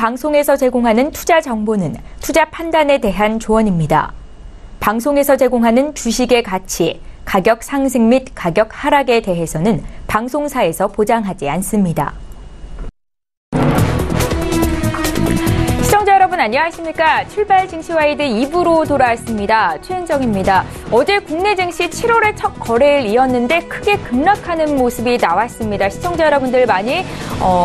방송에서 제공하는 투자 정보는 투자 판단에 대한 조언입니다. 방송에서 제공하는 주식의 가치, 가격 상승 및 가격 하락에 대해서는 방송사에서 보장하지 않습니다. 시청자 여러분 안녕하십니까? 출발 증시와이드 2부로 돌아왔습니다. 최은정입니다. 어제 국내 증시 7월의 첫 거래일 이었는데 크게 급락하는 모습이 나왔습니다. 시청자 여러분들 많이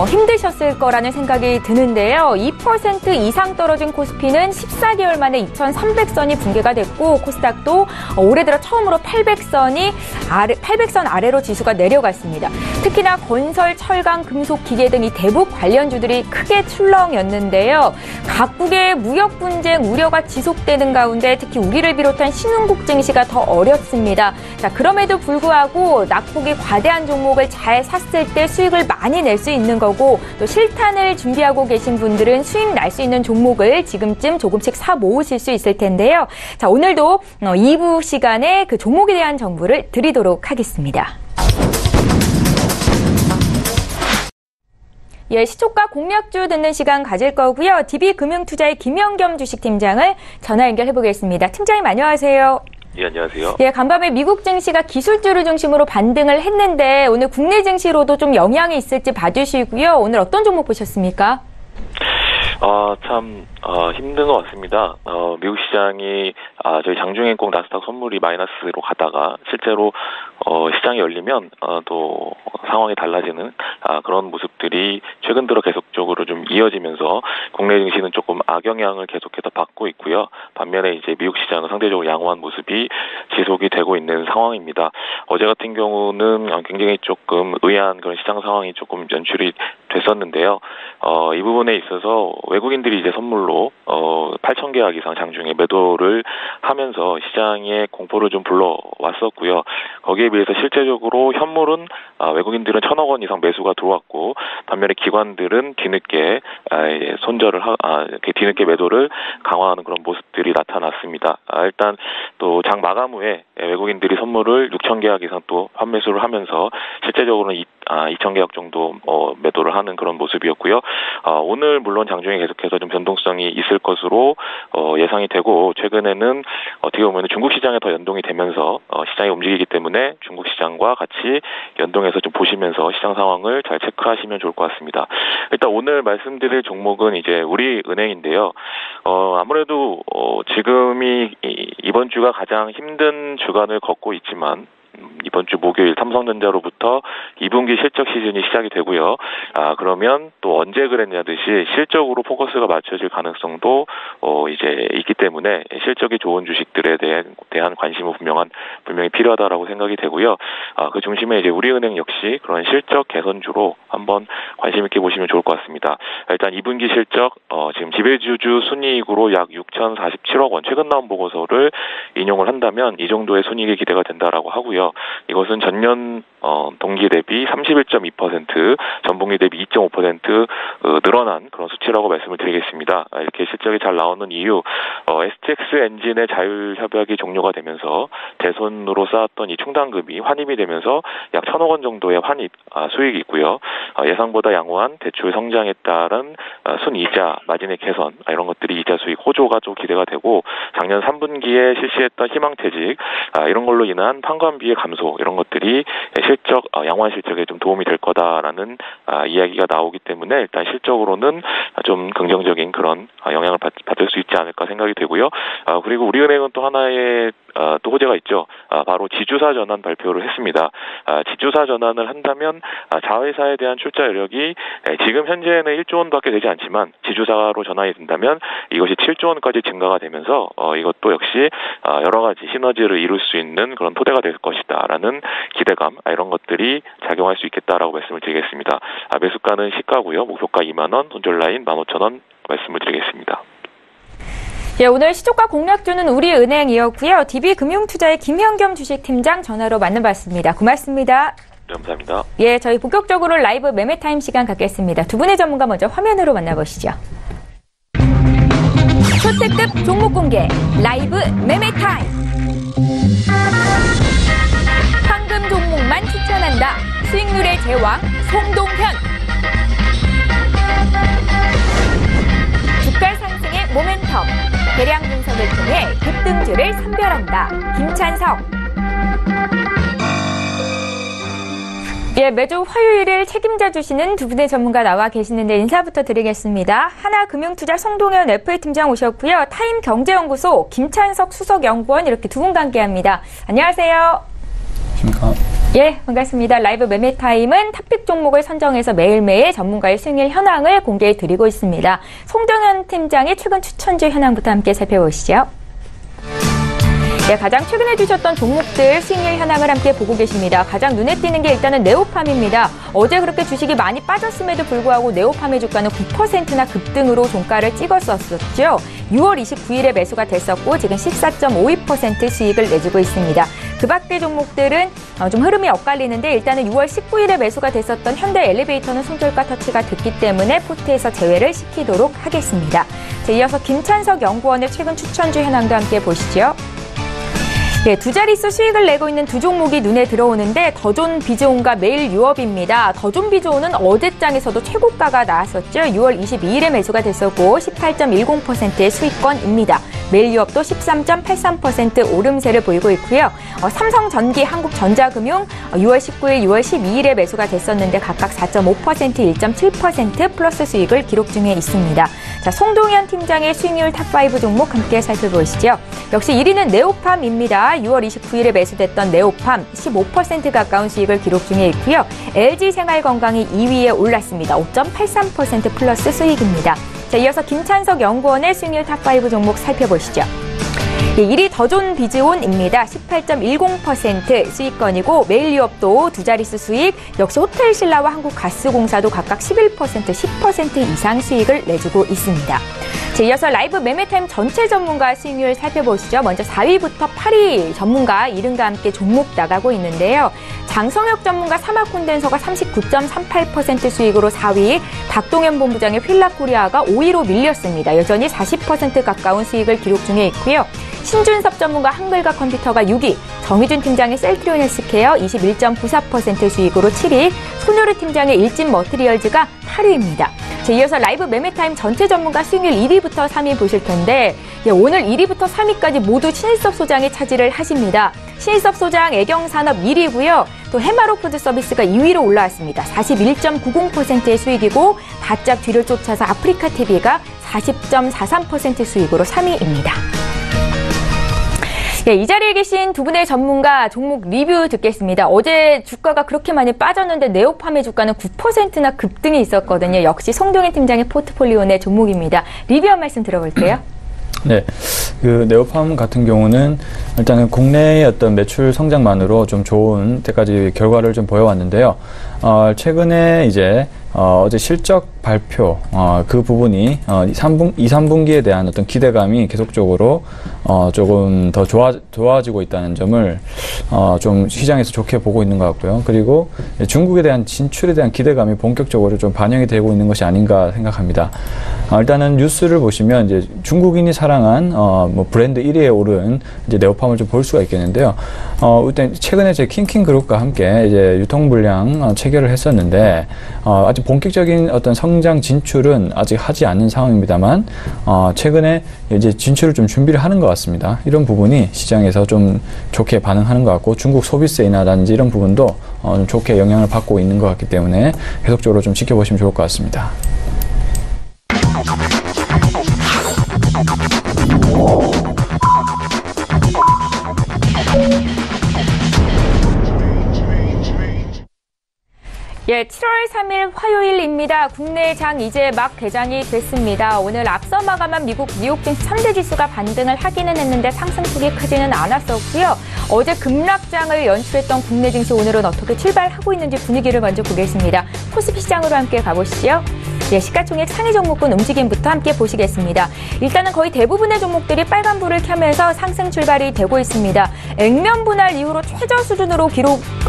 힘드셨을 거라는 생각이 드는데요. 2% 이상 떨어진 코스피는 14개월 만에 2,300선이 붕괴가 됐고 코스닥도 올해 들어 처음으로 800선 아래로 지수가 내려갔습니다. 특히나 건설, 철강, 금속, 기계 등 이 대북 관련주들이 크게 출렁였는데요. 각국의 무역 분쟁 우려가 지속되는 가운데 특히 우리를 비롯한 신흥국 증시가 더 어렵습니다. 자, 그럼에도 불구하고 낙폭이 과대한 종목을 잘 샀을 때 수익을 많이 낼 수 있는 거고 또 실탄을 준비하고 계신 분들은 수익 날 수 있는 종목을 지금쯤 조금씩 사 모으실 수 있을 텐데요. 자, 오늘도 2부 시간에 그 종목에 대한 정보를 드리도록 하겠습니다. 예, 시초가 공략주 듣는 시간 가질 거고요. DB금융투자의 김영겸 주식팀장을 전화 연결해 보겠습니다. 팀장님 안녕하세요. 예, 안녕하세요. 예, 간밤에 미국 증시가 기술주를 중심으로 반등을 했는데 오늘 국내 증시로도 좀 영향이 있을지 봐주시고요. 오늘 어떤 종목 보셨습니까? 참 힘든 것 같습니다. 미국 시장이 저희 장중에 꼭 나스닥 선물이 마이너스로 가다가 실제로 시장이 열리면 또 상황이 달라지는 그런 모습들이 최근 들어 계속적으로 좀 이어지면서 국내 증시는 조금 악영향을 계속해서 받고 있고요. 반면에 이제 미국 시장은 상대적으로 양호한 모습이 지속이 되고 있는 상황입니다. 어제 같은 경우는 굉장히 조금 의아한 그런 시장 상황이 조금 연출이 됐었는데요. 이 부분에 있어서 외국인들이 이제 선물로 8,000계약 이상 장중에 매도를 하면서 시장에 공포를 좀 불러왔었고요. 거기에 비해서 실제적으로 현물은 외국인들은 1,000억 원 이상 매수가 들어왔고 반면에 기관들은 뒤늦게 뒤늦게 매도를 강화하는 그런 모습들이 나타났습니다. 일단 또 장 마감 후에 외국인들이 선물을 6,000계약 이상 또 환매수를 하면서 실제적으로는 2,000계약 정도 매도를 하는 그런 모습이었고요. 오늘 물론 장중에 계속해서 좀 변동성이 있을 것으로 예상이 되고 최근에는 어떻게 보면 중국 시장에 더 연동이 되면서 시장이 움직이기 때문에 중국 시장과 같이 연동해서 좀 보시면서 시장 상황을 잘 체크하시면 좋을 것 같습니다. 일단 오늘 말씀드릴 종목은 이제 우리은행인데요. 아무래도 지금이 이번 주가 가장 힘든 주간을 걷고 있지만 이번 주 목요일 삼성전자로부터 2분기 실적 시즌이 시작이 되고요. 그러면 또 언제 그랬냐듯이 실적으로 포커스가 맞춰질 가능성도 이제 있기 때문에 실적이 좋은 주식들에 대한 관심은 분명히 필요하다라고 생각이 되고요. 그 중심에 이제 우리은행 역시 그런 실적 개선주로 한번 관심 있게 보시면 좋을 것 같습니다. 일단 2분기 실적 지금 지배주주 순이익으로 약 6,047억 원 최근 나온 보고서를 인용을 한다면 이 정도의 순이익이 기대가 된다라고 하고요. 이것은 전년 동기 대비 31.2%, 전분기 대비 2.5% 늘어난 그런 수치라고 말씀을 드리겠습니다. 이렇게 실적이 잘 나오는 이유, STX 엔진의 자율 협약이 종료가 되면서 대손으로 쌓았던 이 충당금이 환입이 되면서 약 1,000억 원 정도의 환입 수익이 있고요. 예상보다 양호한 대출 성장에 따른 순이자, 마진의 개선 이런 것들이 이자 수익 호조가 좀 기대가 되고 작년 3분기에 실시했던 희망퇴직 이런 걸로 인한 판관비의 감소 이런 것들이 양호한 실적에 좀 도움이 될 거다라는 이야기가 나오기 때문에 일단 실적으로는 좀 긍정적인 그런 영향을 받을 수 있지 않을까 생각이 되고요. 그리고 우리은행은 또 하나의 또 호재가 있죠. 바로 지주사 전환 발표를 했습니다. 지주사 전환을 한다면 자회사에 대한 출자 여력이 지금 현재는 1조 원밖에 되지 않지만 지주사로 전환이 된다면 이것이 7조 원까지 증가가 되면서 이것도 역시 여러 가지 시너지를 이룰 수 있는 그런 토대가 될 것이다라는 기대감 이런 것들이 작용할 수 있겠다라고 말씀을 드리겠습니다. 매수가는 시가고요. 목표가 2만 원, 손절 라인 15,000원 말씀을 드리겠습니다. 예, 오늘 시초가 공략주는 우리은행이었고요. DB금융투자의 김영겸 주식팀장 전화로 만나봤습니다. 고맙습니다. 네, 감사합니다. 예, 저희 본격적으로 라이브 매매타임 시간 갖겠습니다. 두 분의 전문가 먼저 화면으로 만나보시죠. 초특급 종목 공개 라이브 매매타임. 황금 종목만 추천한다. 수익률의 제왕 송동현. 대량 분석을 통해 급등주를 선별한다. 김찬석. 예, 매주 화요일을 책임져 주시는 두 분의 전문가 나와 계시는데 인사부터 드리겠습니다. 하나금융투자 송동현 FA팀장 오셨고요. 타임경제연구소 김찬석 수석연구원 이렇게 두 분과 함께합니다. 안녕하세요. 안녕하십니까. 예, 반갑습니다. 라이브 매매타임은 탑픽 종목을 선정해서 매일매일 전문가의 수익률 현황을 공개해 드리고 있습니다. 송동현 팀장의 최근 추천주 현황부터 함께 살펴보시죠. 네, 가장 최근에 주셨던 종목들 수익률 현황을 함께 보고 계십니다. 가장 눈에 띄는 게 일단은 네오팜입니다. 어제 그렇게 주식이 많이 빠졌음에도 불구하고 네오팜의 주가는 9%나 급등으로 종가를 찍었었죠. 6월 29일에 매수가 됐었고 지금 14.52% 수익을 내주고 있습니다. 그 밖의 종목들은 좀 흐름이 엇갈리는데 일단은 6월 19일에 매수가 됐었던 현대 엘리베이터는 손절가 터치가 됐기 때문에 포트에서 제외를 시키도록 하겠습니다. 자, 이어서 김찬석 연구원의 최근 추천주 현황도 함께 보시죠. 네, 두 자릿수 수익을 내고 있는 두 종목이 눈에 들어오는데 더존 비즈온과 메일 유업입니다. 더존 비즈온은 어제장에서도 최고가가 나왔었죠. 6월 22일에 매수가 됐었고 18.10%의 수익권입니다. 메일 유업도 13.83% 오름세를 보이고 있고요. 삼성전기, 한국전자금융 6월 19일, 6월 12일에 매수가 됐었는데 각각 4.5%, 1.7% 플러스 수익을 기록 중에 있습니다. 자, 송동현 팀장의 수익률 탑5 종목 함께 살펴보시죠. 역시 1위는 네오팜입니다. 6월 29일에 매수됐던 네오팜 15% 가까운 수익을 기록 중에 있고요. LG생활건강이 2위에 올랐습니다. 5.83% 플러스 수익입니다. 자, 이어서 김찬석 연구원의 수익률 탑5 종목 살펴보시죠. 1위 더존 비즈온입니다. 18.10% 수익권이고 메일 유업도 두 자릿수 수익, 역시 호텔신라와 한국가스공사도 각각 11%, 10% 이상 수익을 내주고 있습니다. 자, 이어서 라이브 매매타임 전체 전문가 수익률 살펴보시죠. 먼저 4위부터 8위 전문가 이름과 함께 종목 나가고 있는데요. 장성혁 전문가 사마콘덴서가 39.38% 수익으로 4위, 박동현 본부장의 휠라코리아가 5위로 밀렸습니다. 여전히 40% 가까운 수익을 기록 중에 있고요. 신준섭 전문가 한글과 컴퓨터가 6위, 정희준 팀장의 셀트리온 헬스케어 21.94% 수익으로 7위, 손효르 팀장의 일진 머티리얼즈가 8위입니다. 자, 이어서 라이브 매매타임 전체 전문가 수익률 1위부터 3위 보실 텐데 오늘 1위부터 3위까지 모두 신일섭 소장이 차지를 하십니다. 신일섭 소장 애경산업 1위고요. 또 해마로푸드 서비스가 2위로 올라왔습니다. 41.90%의 수익이고 바짝 뒤를 쫓아서 아프리카TV가 40.43% 수익으로 3위입니다. 네, 이 자리에 계신 두 분의 전문가 종목 리뷰 듣겠습니다. 어제 주가가 그렇게 많이 빠졌는데 네오팜의 주가는 9%나 급등이 있었거든요. 역시 송동현 팀장의 포트폴리오 내 종목입니다. 리뷰 한 말씀 들어볼게요. 네, 그 네오팜 같은 경우는 일단은 국내의 어떤 매출 성장만으로 좀 좋은 때까지 결과를 좀 보여왔는데요. 최근에 이제 어제 실적 발표 그 부분이 2, 3분기에 대한 어떤 기대감이 계속적으로 조금 더 좋아지고 있다는 점을 좀 시장에서 좋게 보고 있는 것 같고요. 그리고 중국에 대한 진출에 대한 기대감이 본격적으로 좀 반영이 되고 있는 것이 아닌가 생각합니다. 일단은 뉴스를 보시면 이제 중국인이 사랑한 뭐 브랜드 1위에 오른 이제 네오팜을 좀 볼 수가 있겠는데요. 일단 최근에 제 킹킹그룹과 함께 이제 유통 물량 체결을 했었는데 아직 본격적인 어떤 성장 진출은 아직 하지 않는 상황입니다만 최근에 이제 진출을 좀 준비를 하는 것 같습니다. 이런 부분이 시장에서 좀 좋게 반응하는 것 같고 중국 소비세 인하라든지 이런 부분도 좀 좋게 영향을 받고 있는 것 같기 때문에 계속적으로 좀 지켜보시면 좋을 것 같습니다. 예, 7월 3일 화요일입니다. 국내 장 이제 막 개장이 됐습니다. 오늘 앞서 마감한 미국 뉴욕 증시 3대 지수가 반등을 하기는 했는데 상승폭이 크지는 않았었고요. 어제 급락장을 연출했던 국내 증시 오늘은 어떻게 출발하고 있는지 분위기를 먼저 보겠습니다. 코스피 시장으로 함께 가보시죠. 예, 시가총액 상위 종목군 움직임부터 함께 보시겠습니다. 일단은 거의 대부분의 종목들이 빨간불을 켜면서 상승 출발이 되고 있습니다. 액면 분할 이후로 최저 수준으로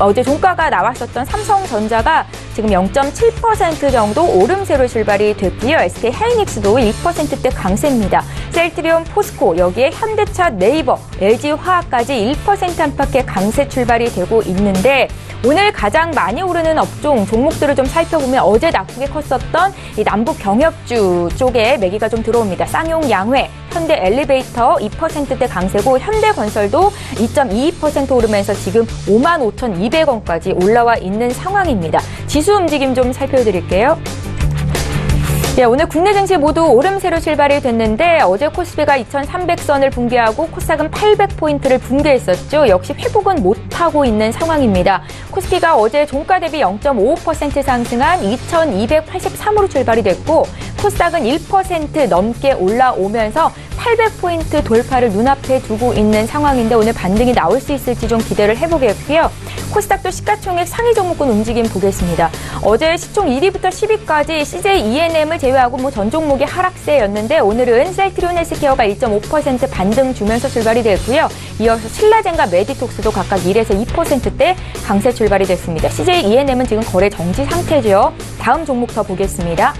어제 종가가 나왔었던 삼성전자가 지금 0.7% 정도 오름세로 출발이 됐고요. SK 하이닉스도 1%대 강세입니다. 셀트리온, 포스코, 여기에 현대차, 네이버, LG화학까지 1% 안팎의 강세 출발이 되고 있는데 오늘 가장 많이 오르는 업종 종목들을 좀 살펴보면 어제 낙폭이 컸었던 이 남북 경협주 쪽에 매기가 좀 들어옵니다. 쌍용 양회, 현대 엘리베이터 2%대 강세고 현대건설도 2.22% 오르면서 지금 55,200원까지 올라와 있는 상황입니다. 지수 움직임 좀 살펴드릴게요. 예, 오늘 국내 증시 모두 오름세로 출발이 됐는데 어제 코스피가 2,300선을 붕괴하고 코스닥은 800포인트를 붕괴했었죠. 역시 회복은 못하고 있는 상황입니다. 코스피가 어제 종가 대비 0.55% 상승한 2,283으로 출발이 됐고 코스닥은 1% 넘게 올라오면서 800포인트 돌파를 눈앞에 두고 있는 상황인데 오늘 반등이 나올 수 있을지 좀 기대를 해보겠고요. 코스닥도 시가총액 상위 종목군 움직임 보겠습니다. 어제 시총 1위부터 10위까지 CJ E&M을 제외하고 전 종목이 하락세였는데 오늘은 셀트리온 헬스케어가 1.5% 반등 주면서 출발이 됐고요. 이어서 신라젠과 메디톡스도 각각 1에서 2%대 강세 출발이 됐습니다. CJ E&M은 지금 거래 정지 상태죠. 다음 종목 더 보겠습니다.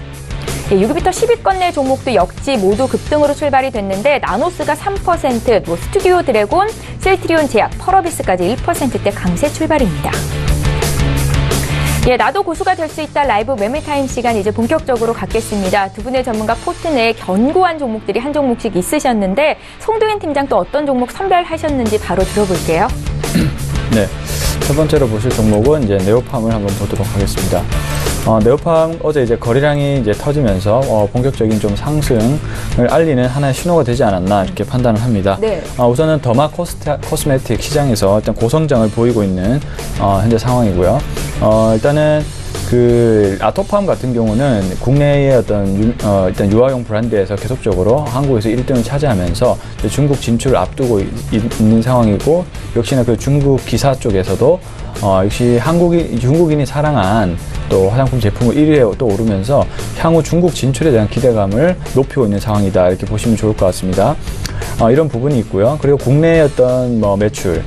6위부터 10위권 내 종목도 역시 모두 급등으로 출발이 됐는데 나노스가 3%, 스튜디오 드래곤, 셀트리온 제약, 펄어비스까지 1%대 강세 출발입니다. 예, 나도 고수가 될 수 있다 라이브 매매타임 시간 이제 본격적으로 갖겠습니다. 두 분의 전문가 포트 내에 견고한 종목들이 한 종목씩 있으셨는데 송동현 팀장 또 어떤 종목 선별하셨는지 바로 들어볼게요. 네, 첫 번째로 보실 종목은 이제 네오팜을 한번 보도록 하겠습니다. 네오팜 어제 이제 거래량이 이제 터지면서 본격적인 좀 상승을 알리는 하나의 신호가 되지 않았나 이렇게 판단을 합니다. 네. 우선은 더마 코스메틱 시장에서 일단 고성장을 보이고 있는 현재 상황이고요. 일단은 그 아토팜 같은 경우는 국내의 어떤 일단 유아용 브랜드에서 계속적으로 한국에서 1등을 차지하면서 중국 진출을 앞두고 있는 상황이고 역시나 그 중국 기사 쪽에서도 역시 중국인이 사랑한 또 화장품 제품을 1위에 또 오르면서 향후 중국 진출에 대한 기대감을 높이고 있는 상황이다 이렇게 보시면 좋을 것 같습니다. 이런 부분이 있고요. 그리고 국내의 어떤 매출,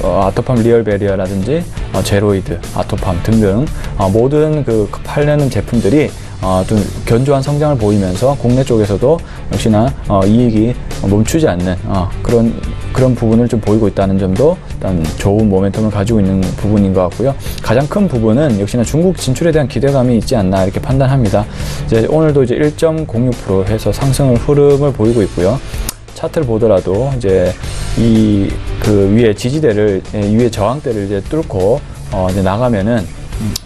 아토팜 리얼베리어라든지 제로이드, 아토팜 등등 모든 그 팔려는 제품들이 좀 견조한 성장을 보이면서 국내 쪽에서도 역시나 이익이 멈추지 않는 그런 부분을 좀 보이고 있다는 점도 일단 좋은 모멘텀을 가지고 있는 부분인 것 같고요. 가장 큰 부분은 역시나 중국 진출에 대한 기대감이 있지 않나 이렇게 판단합니다. 이제 오늘도 이제 1.06% 해서 상승을 흐름을 보이고 있고요. 차트를 보더라도 이제 그 위에 지지대를 위에 저항대를 이제 뚫고 이제 나가면은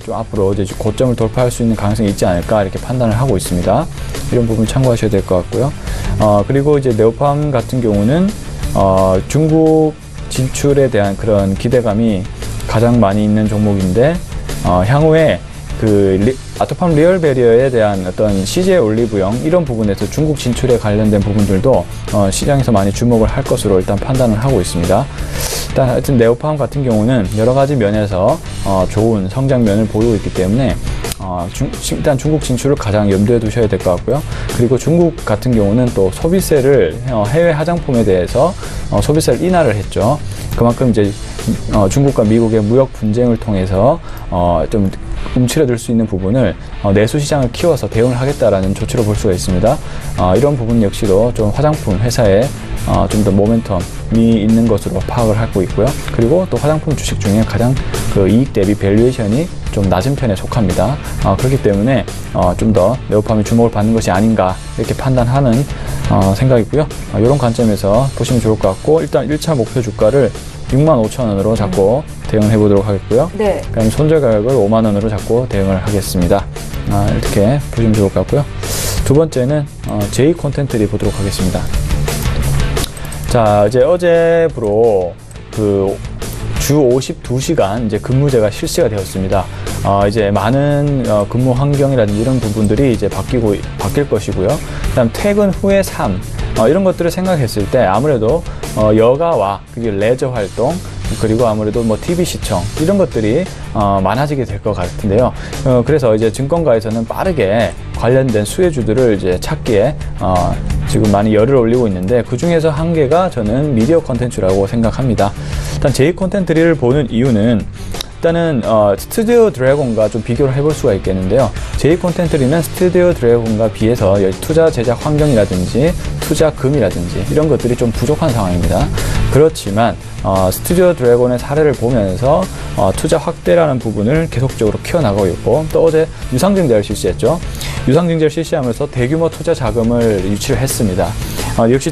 좀 앞으로 이제 고점을 돌파할 수 있는 가능성이 있지 않을까 이렇게 판단을 하고 있습니다. 이런 부분 참고하셔야 될 것 같고요. 그리고 이제 네오팜 같은 경우는 중국 진출에 대한 그런 기대감이 가장 많이 있는 종목인데 향후에 그 아토팜 리얼베리어에 대한 어떤 CJ 올리브영 이런 부분에서 중국 진출에 관련된 부분들도 시장에서 많이 주목을 할 것으로 일단 판단을 하고 있습니다. 일단 하여튼 네오팜 같은 경우는 여러 가지 면에서 좋은 성장면을 보이고 있기 때문에 일단 중국 진출을 가장 염두에 두셔야 될 것 같고요. 그리고 중국 같은 경우는 또 소비세를 해외 화장품에 대해서 소비세를 인하를 했죠. 그만큼 이제 중국과 미국의 무역 분쟁을 통해서 좀 움츠러들 수 있는 부분을 내수 시장을 키워서 대응을 하겠다라는 조치로 볼 수가 있습니다. 이런 부분 역시도 좀 화장품 회사에 좀 더 모멘텀이 있는 것으로 파악을 하고 있고요. 그리고 또 화장품 주식 중에 가장 그 이익 대비 밸류에이션이 좀 낮은 편에 속합니다. 그렇기 때문에 좀 더 네오팜이 주목을 받는 것이 아닌가 이렇게 판단하는 생각이고요. 이런 관점에서 보시면 좋을 것 같고 일단 1차 목표 주가를 65,000원으로 잡고 대응을 해보도록 하겠고요. 네. 그럼 손절 가격을 50,000원으로 잡고 대응을 하겠습니다. 이렇게 보시면 좋을 것 같고요. 두 번째는 J 콘텐츠를 보도록 하겠습니다. 자, 이제 어제부로 그 주 52시간 이제 근무제가 실시가 되었습니다. 이제 많은 근무 환경이라든지 이런 부분들이 이제 바뀔 것이고요. 그다음 퇴근 후의 삶 이런 것들을 생각했을 때 아무래도 여가와 그게 레저 활동 그리고 아무래도 TV 시청 이런 것들이 많아지게 될 것 같은데요. 그래서 이제 증권가에서는 빠르게 관련된 수혜주들을 이제 찾기에 지금 많이 열을 올리고 있는데 그 중에서 한 개가 저는 미디어 콘텐츠라고 생각합니다. 일단 J 콘텐츠를 보는 이유는 일단은 스튜디오 드래곤과 좀 비교를 해볼 수가 있겠는데요. J 콘텐츠는 스튜디오 드래곤과 비해서 투자 제작 환경이라든지 투자금이라든지 이런 것들이 좀 부족한 상황입니다. 그렇지만 스튜디오 드래곤의 사례를 보면서 투자 확대라는 부분을 계속적으로 키워나가고 있고, 또 어제 유상증자를 실시했죠. 유상증자를 실시하면서 대규모 투자 자금을 유치를 했습니다. 역시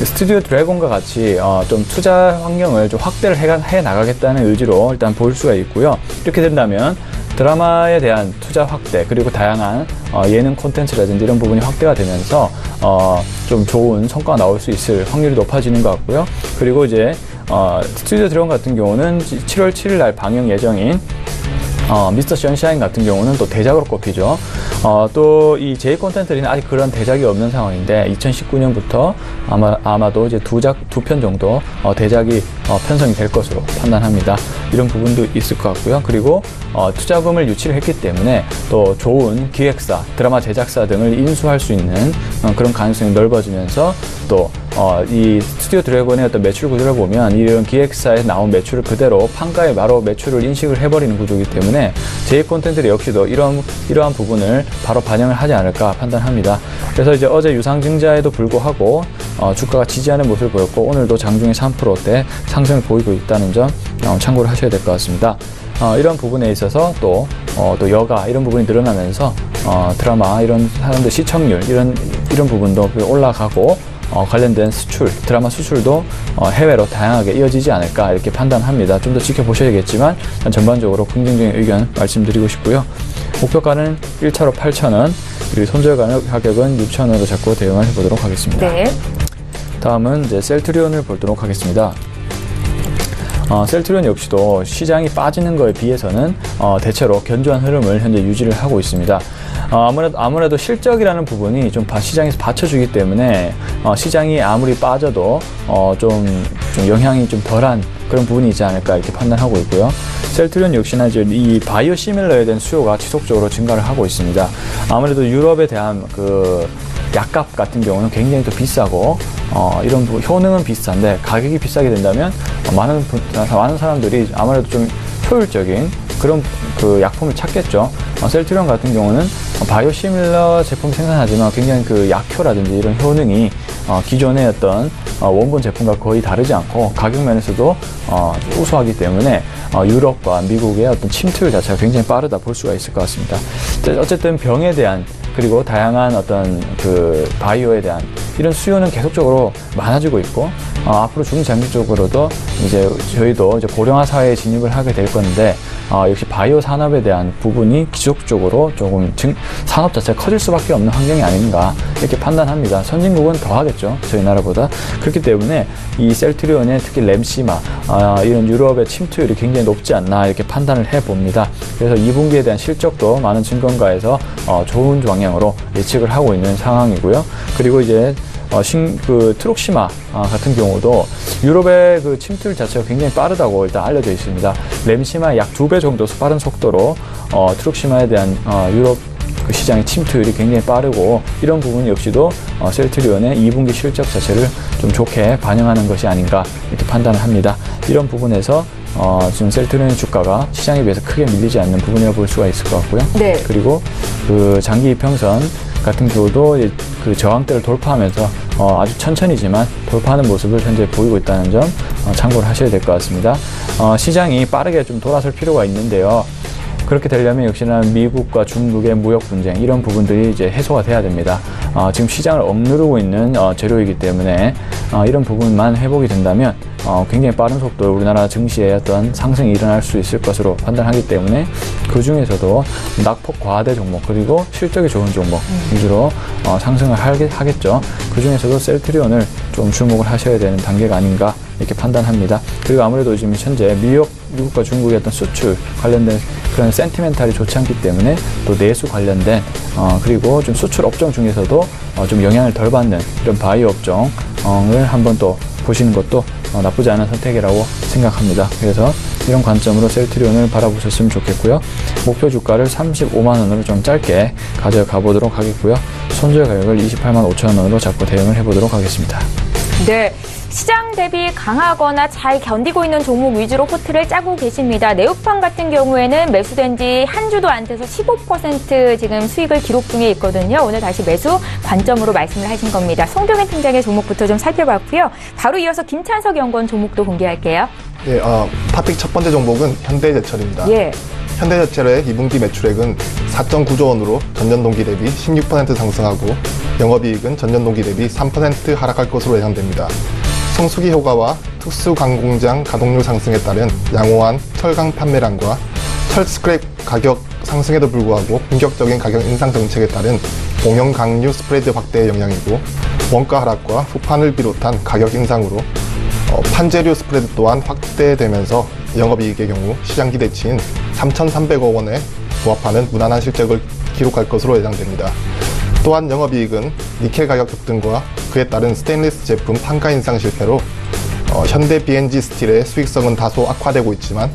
스튜디오 드래곤과 같이 좀 투자 환경을 좀 확대를 해 나가겠다는 의지로 일단 볼 수가 있고요. 이렇게 된다면 드라마에 대한 투자 확대, 그리고 다양한 예능 콘텐츠라든지 이런 부분이 확대가 되면서 좀 좋은 성과가 나올 수 있을 확률이 높아지는 것 같고요. 그리고 이제 스튜디오 드래곤 같은 경우는 7월 7일 날 방영 예정인 미스터 선샤인 같은 경우는 또 대작으로 꼽히죠. 또 이 제 콘텐츠는 아직 그런 대작이 없는 상황인데 2019년부터 아마도 이제 두 편 정도 대작이 편성이 될 것으로 판단합니다. 이런 부분도 있을 것 같고요. 그리고 투자금을 유치를 했기 때문에 또 좋은 기획사, 드라마 제작사 등을 인수할 수 있는 그런 가능성이 넓어지면서 또 이 스튜디오 드래곤의 어떤 매출 구조를 보면 이런 기획사에 나온 매출을 그대로 판가에 바로 매출을 인식을 해버리는 구조이기 때문에 제 콘텐츠 역시도 이러한 부분을 바로 반영을 하지 않을까 판단합니다. 그래서 이제 어제 유상증자에도 불구하고 주가가 지지하는 모습을 보였고, 오늘도 장중에 3%대 상승을 보이고 있다는 점 참고를 하셔야 될 것 같습니다. 이런 부분에 있어서 또 여가 이런 부분이 늘어나면서 드라마 이런 사람들 시청률 이런 부분도 올라가고 관련된 수출, 드라마 수출도 해외로 다양하게 이어지지 않을까 이렇게 판단합니다. 좀 더 지켜보셔야겠지만 전반적으로 긍정적인 의견 말씀드리고 싶고요. 목표가는 1차로 8,000원, 그리고 손절 가격은 6,000원으로 잡고 대응을 해보도록 하겠습니다. 네. 다음은 이제 셀트리온을 보도록 하겠습니다. 셀트리온 역시도 시장이 빠지는 거에 비해서는 대체로 견조한 흐름을 현재 유지를 하고 있습니다. 아무래도 실적이라는 부분이 좀 시장에서 받쳐주기 때문에 시장이 아무리 빠져도 좀 영향이 좀 덜한 그런 부분이 있지 않을까 이렇게 판단하고 있고요. 셀트리온 역시나 이제 이 바이오 시밀러에 대한 수요가 지속적으로 증가를 하고 있습니다. 아무래도 유럽에 대한 그 약값 같은 경우는 굉장히 또 비싸고 이런 효능은 비싼데 가격이 비싸게 된다면 많은 사람들이 아무래도 좀 효율적인 그런 그 약품을 찾겠죠. 셀트리온 같은 경우는 바이오 시밀러 제품 생산하지만 굉장히 그 약효라든지 이런 효능이 기존의 어떤 원본 제품과 거의 다르지 않고 가격 면에서도 우수하기 때문에 유럽과 미국의 어떤 침투율 자체가 굉장히 빠르다 볼 수가 있을 것 같습니다. 어쨌든 병에 대한 그리고 다양한 어떤 그 바이오에 대한 이런 수요는 계속적으로 많아지고 있고 앞으로 중장기적으로도 이제 저희도 이제 고령화 사회에 진입을 하게 될 건데 역시 바이오 산업에 대한 부분이 지속적으로 조금 산업 자체가 커질 수밖에 없는 환경이 아닌가 이렇게 판단합니다. 선진국은 더 하겠죠, 저희 나라보다. 그렇기 때문에 이 셀트리온의 특히 램시마 이런 유럽의 침투율이 굉장히 높지 않나 이렇게 판단을 해봅니다. 그래서 2분기에 대한 실적도 많은 증권가에서 좋은 방향으로 예측을 하고 있는 상황이고요. 그리고 이제 트룩시마 같은 경우도 유럽의 그 침투율 자체가 굉장히 빠르다고 일단 알려져 있습니다. 램시마의 약 2배 정도 빠른 속도로 트룩시마에 대한 유럽 그 시장의 침투율이 굉장히 빠르고 이런 부분 역시도 셀트리온의 2분기 실적 자체를 좀 좋게 반영하는 것이 아닌가 이렇게 판단을 합니다. 이런 부분에서 지금 셀트리온의 주가가 시장에 비해서 크게 밀리지 않는 부분이라고 볼 수가 있을 것 같고요. 네. 그리고 그 장기 이평선 같은 경우도 그 저항대를 돌파하면서 아주 천천히지만 돌파하는 모습을 현재 보이고 있다는 점 참고를 하셔야 될 것 같습니다. 시장이 빠르게 좀 돌아설 필요가 있는데요. 그렇게 되려면 역시나 미국과 중국의 무역 분쟁 이런 부분들이 이제 해소가 돼야 됩니다. 지금 시장을 억누르고 있는 재료이기 때문에 이런 부분만 회복이 된다면 굉장히 빠른 속도로 우리나라 증시의 어떤 상승이 일어날 수 있을 것으로 판단하기 때문에 그 중에서도 낙폭 과대 종목 그리고 실적이 좋은 종목 위주로 상승을 하겠죠. 그 중에서도 셀트리온을 좀 주목을 하셔야 되는 단계가 아닌가 이렇게 판단합니다. 그리고 아무래도 지금 현재 미국과 중국의 어떤 수출 관련된 그런 센티멘탈이 좋지 않기 때문에 또 내수 관련된 그리고 좀 수출 업종 중에서도 좀 영향을 덜 받는 이런 바이오 업종을 한번 또 보시는 것도 나쁘지 않은 선택이라고 생각합니다. 그래서 이런 관점으로 셀트리온을 바라보셨으면 좋겠고요. 목표 주가를 35만 원으로 좀 짧게 가져가 보도록 하겠고요. 손절 가격을 28만 5천 원으로 잡고 대응을 해보도록 하겠습니다. 네. 시장 대비 강하거나 잘 견디고 있는 종목 위주로 포트를 짜고 계십니다. 네오팜 같은 경우에는 매수된 지 한 주도 안 돼서 15% 지금 수익을 기록 중에 있거든요. 오늘 다시 매수 관점으로 말씀을 하신 겁니다. 송병현 팀장의 종목부터 좀 살펴봤고요. 바로 이어서 김찬석 연구원 종목도 공개할게요. 네, 탑픽 첫 번째 종목은 현대제철입니다. 예. 현대제철의 2분기 매출액은 4.9조 원으로 전년 동기 대비 16% 상승하고 영업이익은 전년 동기 대비 3% 하락할 것으로 예상됩니다. 성수기 효과와 특수 강공장 가동률 상승에 따른 양호한 철강 판매량과 철 스크랩 가격 상승에도 불구하고 본격적인 가격 인상 정책에 따른 공형 강류 스프레드 확대의 영향이고 원가 하락과 후판을 비롯한 가격 인상으로 판재료 스프레드 또한 확대되면서 영업이익의 경우 시장 기대치인 3,300억 원에 부합하는 무난한 실적을 기록할 것으로 예상됩니다. 또한 영업이익은 니켈 가격 급등과 그에 따른 스테인리스 제품 판가 인상 실패로 현대 B&G 스틸의 수익성은 다소 악화되고 있지만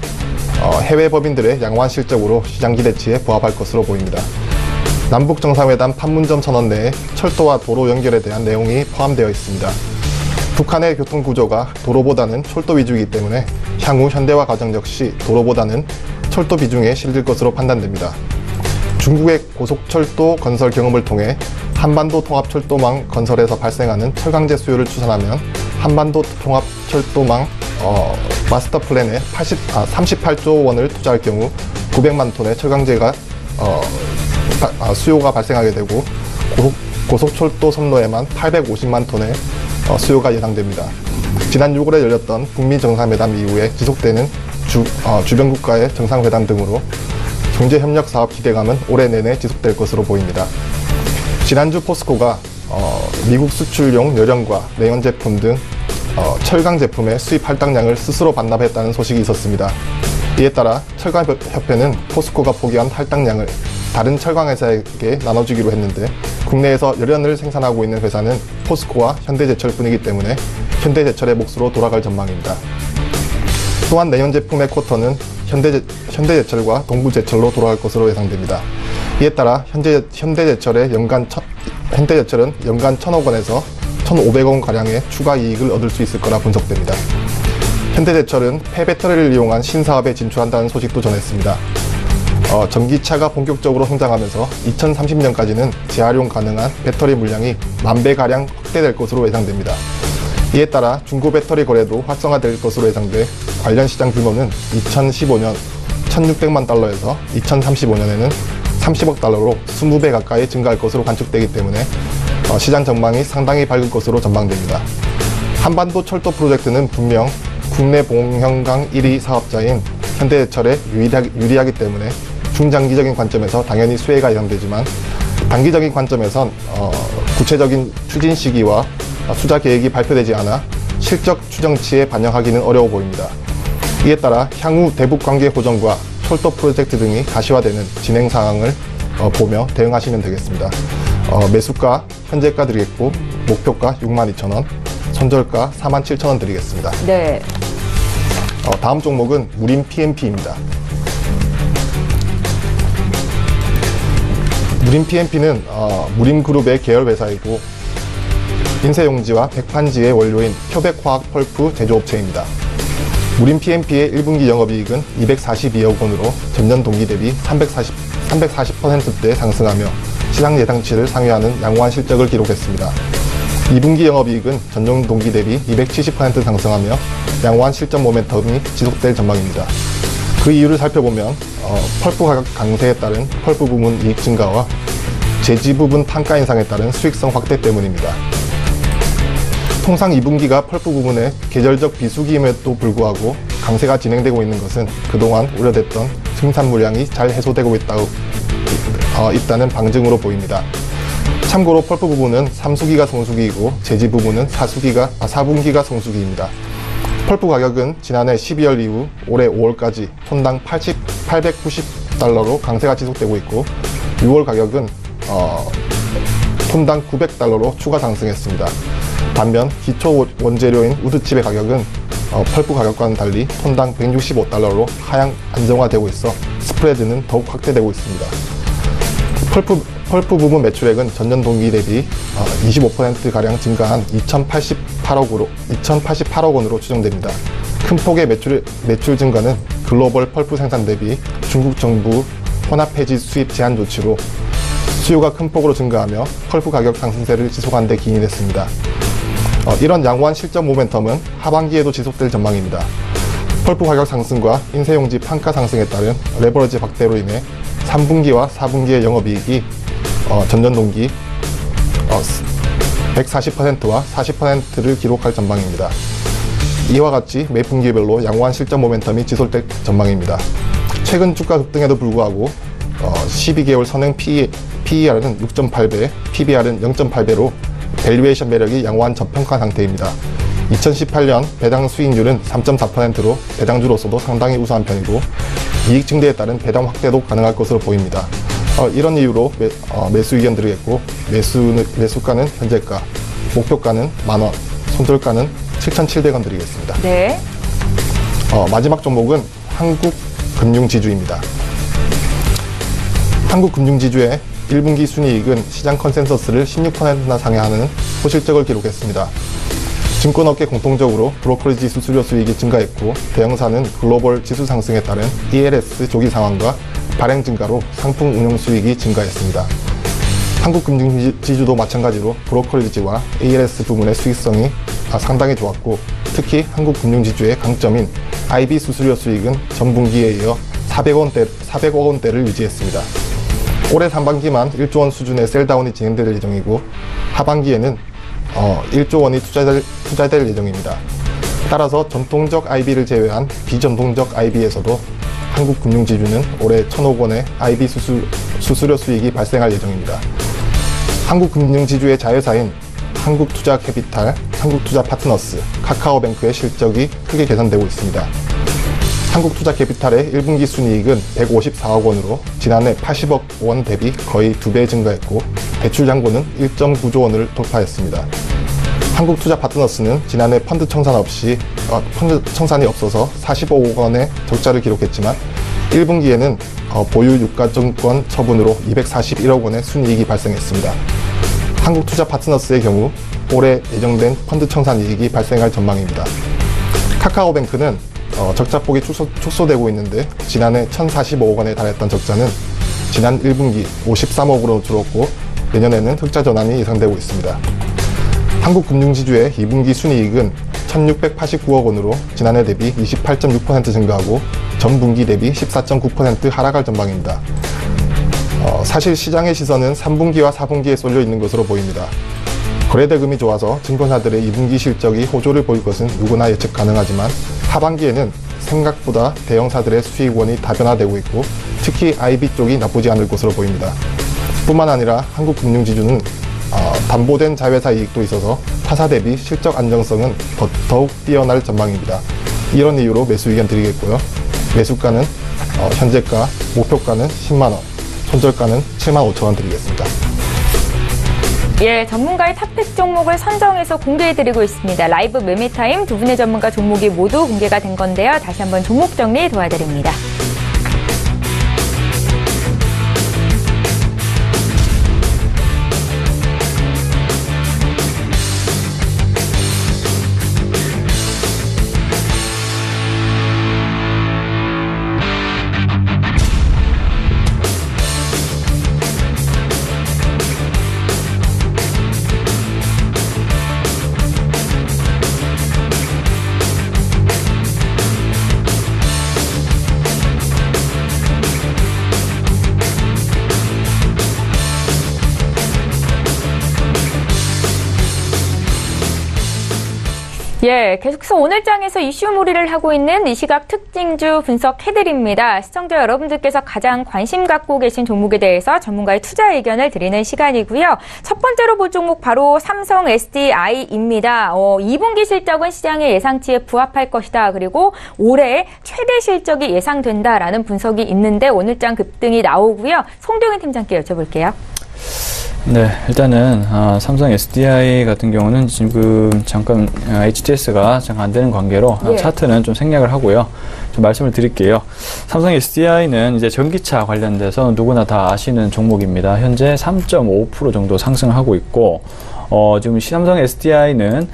해외 법인들의 양호한 실적으로 시장 기대치에 부합할 것으로 보입니다. 남북정상회담 판문점 선언 내에 철도와 도로 연결에 대한 내용이 포함되어 있습니다. 북한의 교통구조가 도로보다는 철도 위주이기 때문에 향후 현대화 과정 역시 도로보다는 철도 비중에 실릴 것으로 판단됩니다. 중국의 고속철도 건설 경험을 통해 한반도 통합철도망 건설에서 발생하는 철강제 수요를 추산하면 한반도 통합철도망 마스터 플랜에 38조 원을 투자할 경우 900만 톤의 철강제가 수요가 발생하게 되고 고속철도 선로에만 850만 톤의 수요가 예상됩니다. 지난 6월에 열렸던 북미 정상회담 이후에 지속되는 주변 국가의 정상회담 등으로 경제협력 사업 기대감은 올해 내내 지속될 것으로 보입니다. 지난주 포스코가 미국 수출용 열연과 내연 제품 등 철강 제품의 수입 할당량을 스스로 반납했다는 소식이 있었습니다. 이에 따라 철강협회는 포스코가 포기한 할당량을 다른 철강 회사에게 나눠주기로 했는데 국내에서 열연을 생산하고 있는 회사는 포스코와 현대제철뿐이기 때문에 현대제철의 몫으로 돌아갈 전망입니다. 또한 내연 제품의 쿼터는 현대제철과 동부제철로 돌아갈 것으로 예상됩니다. 이에 따라 현대제철은 연간 1,000억 원에서 1,500억 원 가량의 추가 이익을 얻을 수 있을 거라 분석됩니다. 현대제철은 폐배터리를 이용한 신사업에 진출한다는 소식도 전했습니다. 전기차가 본격적으로 성장하면서 2030년까지는 재활용 가능한 배터리 물량이 10,000배가량 확대될 것으로 예상됩니다. 이에 따라 중고 배터리 거래도 활성화될 것으로 예상돼 관련 시장 규모는 2015년 1,600만 달러에서 2035년에는 30억 달러로 20배 가까이 증가할 것으로 관측되기 때문에 시장 전망이 상당히 밝을 것으로 전망됩니다. 한반도 철도 프로젝트는 분명 국내 봉형강 1위 사업자인 현대제철에 유리하기 때문에 중장기적인 관점에서 당연히 수혜가 예상되지만 단기적인 관점에선 구체적인 추진 시기와 투자 계획이 발표되지 않아 실적 추정치에 반영하기는 어려워 보입니다. 이에 따라 향후 대북 관계 호전과 철도 프로젝트 등이 가시화되는 진행 상황을 보며 대응하시면 되겠습니다. 매수가 현재가 드리겠고 목표가 62,000원, 손절가 47,000원 드리겠습니다. 네. 다음 종목은 무림 PMP입니다. 무림 PMP는 무림그룹의 계열 회사이고 인쇄용지와 백판지의 원료인 표백화학 펄프 제조업체입니다. 무림 PMP의 1분기 영업이익은 242억 원으로 전년 동기 대비 340%대 상승하며 시장 예상치를 상회하는 양호한 실적을 기록했습니다. 2분기 영업이익은 전년 동기 대비 270% 상승하며 양호한 실적 모멘텀이 지속될 전망입니다. 그 이유를 살펴보면 펄프 가격 강세에 따른 펄프 부문 이익 증가와 제지 부분 판가 인상에 따른 수익성 확대 때문입니다. 통상 2분기가 펄프 부분의 계절적 비수기임에도 불구하고 강세가 진행되고 있는 것은 그동안 우려됐던 생산 물량이 잘 해소되고 있다는 방증으로 보입니다. 참고로 펄프 부분은 3수기가 성수기이고 제지 부분은 4분기가 성수기입니다. 펄프 가격은 지난해 12월 이후 올해 5월까지 톤당 890달러로 강세가 지속되고 있고 6월 가격은 톤당 900달러로 추가 상승했습니다. 반면 기초 원재료인 우드칩의 가격은 펄프 가격과는 달리 톤당 165달러로 하향 안정화되고 있어 스프레드는 더욱 확대되고 있습니다. 펄프 부문 매출액은 전년 동기 대비 25%가량 증가한 2,088억 원으로 추정됩니다. 큰 폭의 매출 증가는 글로벌 펄프 생산 대비 중국 정부 혼합 폐지 수입 제한 조치로 수요가 큰 폭으로 증가하며 펄프 가격 상승세를 지속한 데 기인이 됐습니다. 이런 양호한 실적 모멘텀은 하반기에도 지속될 전망입니다. 펄프 가격 상승과 인쇄용지 판가 상승에 따른 레버리지 확대로 인해 3분기와 4분기의 영업이익이 전년 동기 140%와 40%를 기록할 전망입니다. 이와 같이 매 분기별로 양호한 실적 모멘텀이 지속될 전망입니다. 최근 주가 급등에도 불구하고 12개월 선행 PER은 6.8배, PBR은 0.8배로 밸류에이션 매력이 양호한 저평가 상태입니다. 2018년 배당 수익률은 3.4%로 배당주로서도 상당히 우수한 편이고 이익 증대에 따른 배당 확대도 가능할 것으로 보입니다. 이런 이유로 매수 의견 드리겠고 매수가는 현재가, 목표가는 만원, 손절가는 7,700원 드리겠습니다. 네. 마지막 종목은 한국금융지주입니다. 한국금융지주의 1분기 순이익은 시장 컨센서스를 16%나 상회하는 호실적을 기록했습니다. 증권업계 공통적으로 브로커리지 수수료 수익이 증가했고 대형사는 글로벌 지수 상승에 따른 ELS 조기 상황과 발행 증가로 상품 운용 수익이 증가했습니다. 한국금융지주도 마찬가지로 브로커리지와 ELS 부문의 수익성이 상당히 좋았고 특히 한국금융지주의 강점인 IB 수수료 수익은 전분기에 이어 400억 원대를 유지했습니다. 올해 상반기만 1조 원 수준의 셀다운이 진행될 예정이고 하반기에는 1조 원이 투자될 예정입니다. 따라서 전통적 IB를 제외한 비전통적 IB에서도 한국금융지주는 올해 1,000억 원의 IB 수수료 수익이 발생할 예정입니다. 한국금융지주의 자회사인 한국투자캐피탈, 한국투자파트너스, 카카오뱅크의 실적이 크게 개선되고 있습니다. 한국투자캐피탈의 1분기 순이익은 154억 원으로 지난해 80억 원 대비 거의 2배 증가했고 대출 잔고는 1.9조 원을 돌파했습니다. 한국투자파트너스는 지난해 펀드 청산이 없어서 45억 원의 적자를 기록했지만 1분기에는 보유 유가증권 처분으로 241억 원의 순이익이 발생했습니다. 한국투자파트너스의 경우 올해 예정된 펀드 청산 이익이 발생할 전망입니다. 카카오뱅크는 적자폭이 축소되고 있는데 지난해 1,045억 원에 달했던 적자는 지난 1분기 53억으로 줄었고 내년에는 흑자 전환이 예상되고 있습니다. 한국금융지주의 2분기 순이익은 1,689억 원으로 지난해 대비 28.6% 증가하고 전분기 대비 14.9% 하락할 전망입니다. 사실 시장의 시선은 3분기와 4분기에 쏠려 있는 것으로 보입니다. 거래대금이 좋아서 증권사들의 2분기 실적이 호조를 보일 것은 누구나 예측 가능하지만 하반기에는 생각보다 대형사들의 수익원이 다변화되고 있고 특히 IB 쪽이 나쁘지 않을 것으로 보입니다. 뿐만 아니라 한국금융지주는 담보된 자회사 이익도 있어서 타사 대비 실적 안정성은 더욱 뛰어날 전망입니다. 이런 이유로 매수 의견 드리겠고요. 매수가는 현재가, 목표가는 10만원, 손절가는 75,000원 드리겠습니다. 예, 전문가의 탑픽 종목을 선정해서 공개해드리고 있습니다. 라이브 매매타임 두 분의 전문가 종목이 모두 공개가 된 건데요. 다시 한번 종목 정리 도와드립니다. 예, 계속해서 오늘 장에서 이슈몰이를 하고 있는 이 시각 특징주 분석해드립니다. 시청자 여러분들께서 가장 관심 갖고 계신 종목에 대해서 전문가의 투자 의견을 드리는 시간이고요. 첫 번째로 볼 종목 바로 삼성 SDI입니다. 2분기 실적은 시장의 예상치에 부합할 것이다. 그리고 올해 최대 실적이 예상된다라는 분석이 있는데 오늘 장 급등이 나오고요. 송동현 팀장께 여쭤볼게요. 네, 일단은 삼성 SDI 같은 경우는 지금 잠깐 HTS가 잠깐 안 되는 관계로 예. 차트는 좀 생략을 하고요. 좀 말씀을 드릴게요. 삼성 SDI는 이제 전기차 관련돼서 누구나 다 아시는 종목입니다. 현재 3.5% 정도 상승하고 있고, 지금 삼성 SDI는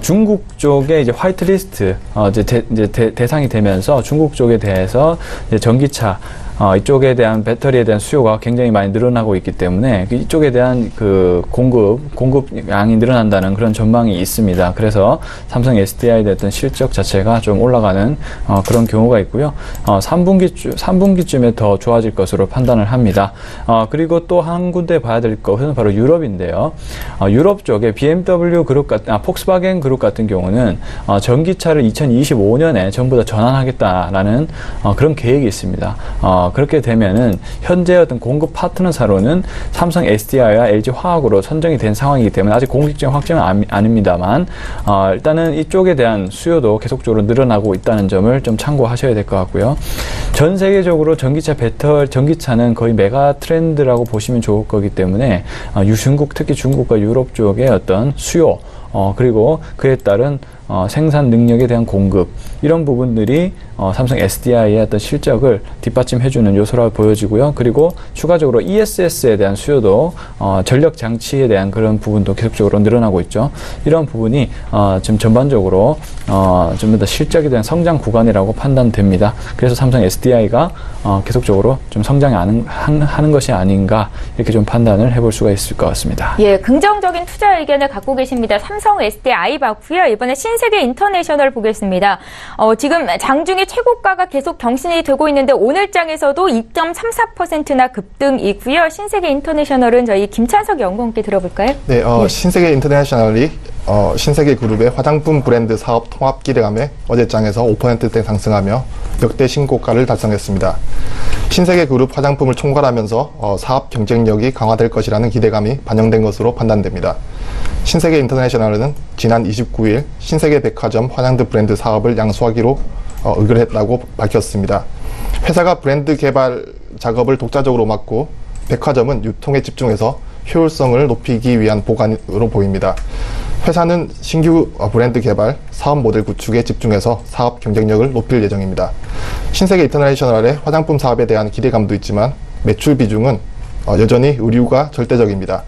중국 쪽에 이제 화이트리스트 대상이 되면서 중국 쪽에 대해서 이제 전기차 이쪽에 대한 배터리에 대한 수요가 굉장히 많이 늘어나고 있기 때문에 이쪽에 대한 그 공급량이 늘어난다는 그런 전망이 있습니다. 그래서 삼성 SDI에 대한 실적 자체가 좀 올라가는 그런 경우가 있고요. 3분기쯤에 더 좋아질 것으로 판단을 합니다. 그리고 또 한 군데 봐야 될 것은 바로 유럽인데요. 유럽 쪽에 BMW 그룹 폭스바겐 그룹 같은 경우는 전기차를 2025년에 전부 다 전환하겠다라는 그런 계획이 있습니다. 그렇게 되면은 현재 어떤 공급 파트너사로는 삼성 SDI와 LG 화학으로 선정이 된 상황이기 때문에 아직 공식적인 확정은 아닙니다만 일단은 이쪽에 대한 수요도 계속적으로 늘어나고 있다는 점을 좀 참고하셔야 될 것 같고요. 전 세계적으로 전기차는 거의 메가 트렌드라고 보시면 좋을 거기 때문에 중국, 특히 중국과 유럽 쪽의 어떤 수요 그리고 그에 따른 생산 능력에 대한 공급 이런 부분들이 삼성 SDI의 어떤 실적을 뒷받침해주는 요소라고 보여지고요. 그리고 추가적으로 ESS에 대한 수요도 전력 장치에 대한 그런 부분도 계속적으로 늘어나고 있죠. 이런 부분이 지금 전반적으로 좀 더 실적에 대한 성장 구간이라고 판단됩니다. 그래서 삼성 SDI가 계속적으로 좀 성장하는 것이 아닌가 이렇게 좀 판단을 해볼 수가 있을 것 같습니다. 예, 긍정적인 투자 의견을 갖고 계십니다. 삼성 SDI 봤고요. 이번에 신세계 인터내셔널 보겠습니다. 지금 장중에 최고가가 계속 경신이 되고 있는데 오늘 장에서도 2.34%나 급등이고요. 신세계 인터내셔널은 저희 김찬석 연구원께 들어볼까요? 네, 신세계 인터내셔널이 신세계 그룹의 화장품 브랜드 사업 통합 기대감에 어제 장에서 5%대 상승하며 역대 신고가를 달성했습니다. 신세계 그룹 화장품을 총괄하면서 사업 경쟁력이 강화될 것이라는 기대감이 반영된 것으로 판단됩니다. 신세계 인터내셔널은 지난 29일 신세계 백화점 화장드 브랜드 사업을 양수하기로 의결했다고 밝혔습니다. 회사가 브랜드 개발 작업을 독자적으로 맡고 백화점은 유통에 집중해서 효율성을 높이기 위한 보관으로 보입니다. 회사는 신규 브랜드 개발, 사업 모델 구축에 집중해서 사업 경쟁력을 높일 예정입니다. 신세계 인터내셔널의 화장품 사업에 대한 기대감도 있지만 매출 비중은 여전히 의류가 절대적입니다.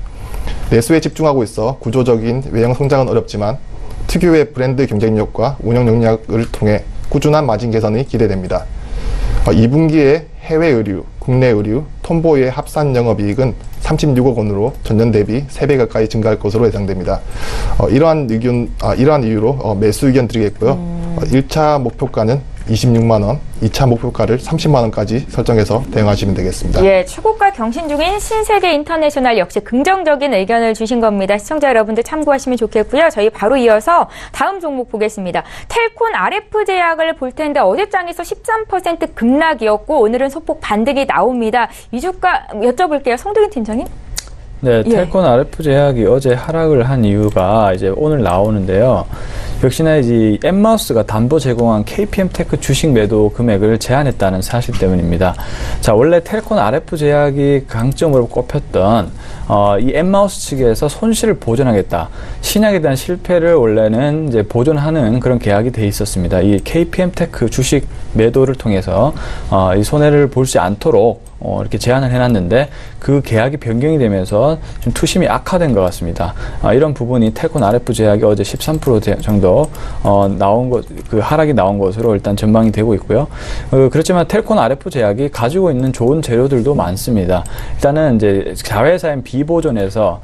내수에 집중하고 있어 구조적인 외형 성장은 어렵지만 특유의 브랜드 경쟁력과 운영 능력을 통해 꾸준한 마진 개선이 기대됩니다. 2분기에 해외 의류, 국내 의류, 톰보이의 합산 영업이익은 36억 원으로 전년 대비 3배 가까이 증가할 것으로 예상됩니다. 이러한 이유로 매수 의견 드리겠고요. 1차 목표가는 26만 원, 2차 목표가를 30만 원까지 설정해서 대응하시면 되겠습니다. 예, 최고가 경신 중인 신세계 인터내셔널 역시 긍정적인 의견을 주신 겁니다. 시청자 여러분들 참고하시면 좋겠고요. 저희 바로 이어서 다음 종목 보겠습니다. 텔콘 RF 제약을 볼 텐데 어제 장에서 13% 급락이었고 오늘은 소폭 반등이 나옵니다. 이 주가 여쭤볼게요. 송도윤 팀장님. 네, 텔콘 RF 제약이 어제 하락을 한 이유가 이제 오늘 나오는데요. 역시나 이제 엠마우스가 담보 제공한 KPM테크 주식 매도 금액을 제한했다는 사실 때문입니다. 자, 원래 텔콘 RF 제약이 강점으로 꼽혔던 이 엠마우스 측에서 손실을 보전하겠다. 신약에 대한 실패를 원래는 이제 보존하는 그런 계약이 돼 있었습니다. 이 KPM테크 주식 매도를 통해서 이 손해를 보지 않도록 이렇게 제한을 해놨는데 그 계약이 변경이 되면서 좀 투심이 악화된 것 같습니다. 이런 부분이 텔콘 RF 제약이 어제 13% 정도 그 하락이 나온 것으로 일단 전망이 되고 있고요. 그렇지만 텔콘 RF 제약이 가지고 있는 좋은 재료들도 많습니다. 일단은 이제 자회사인 비보존에서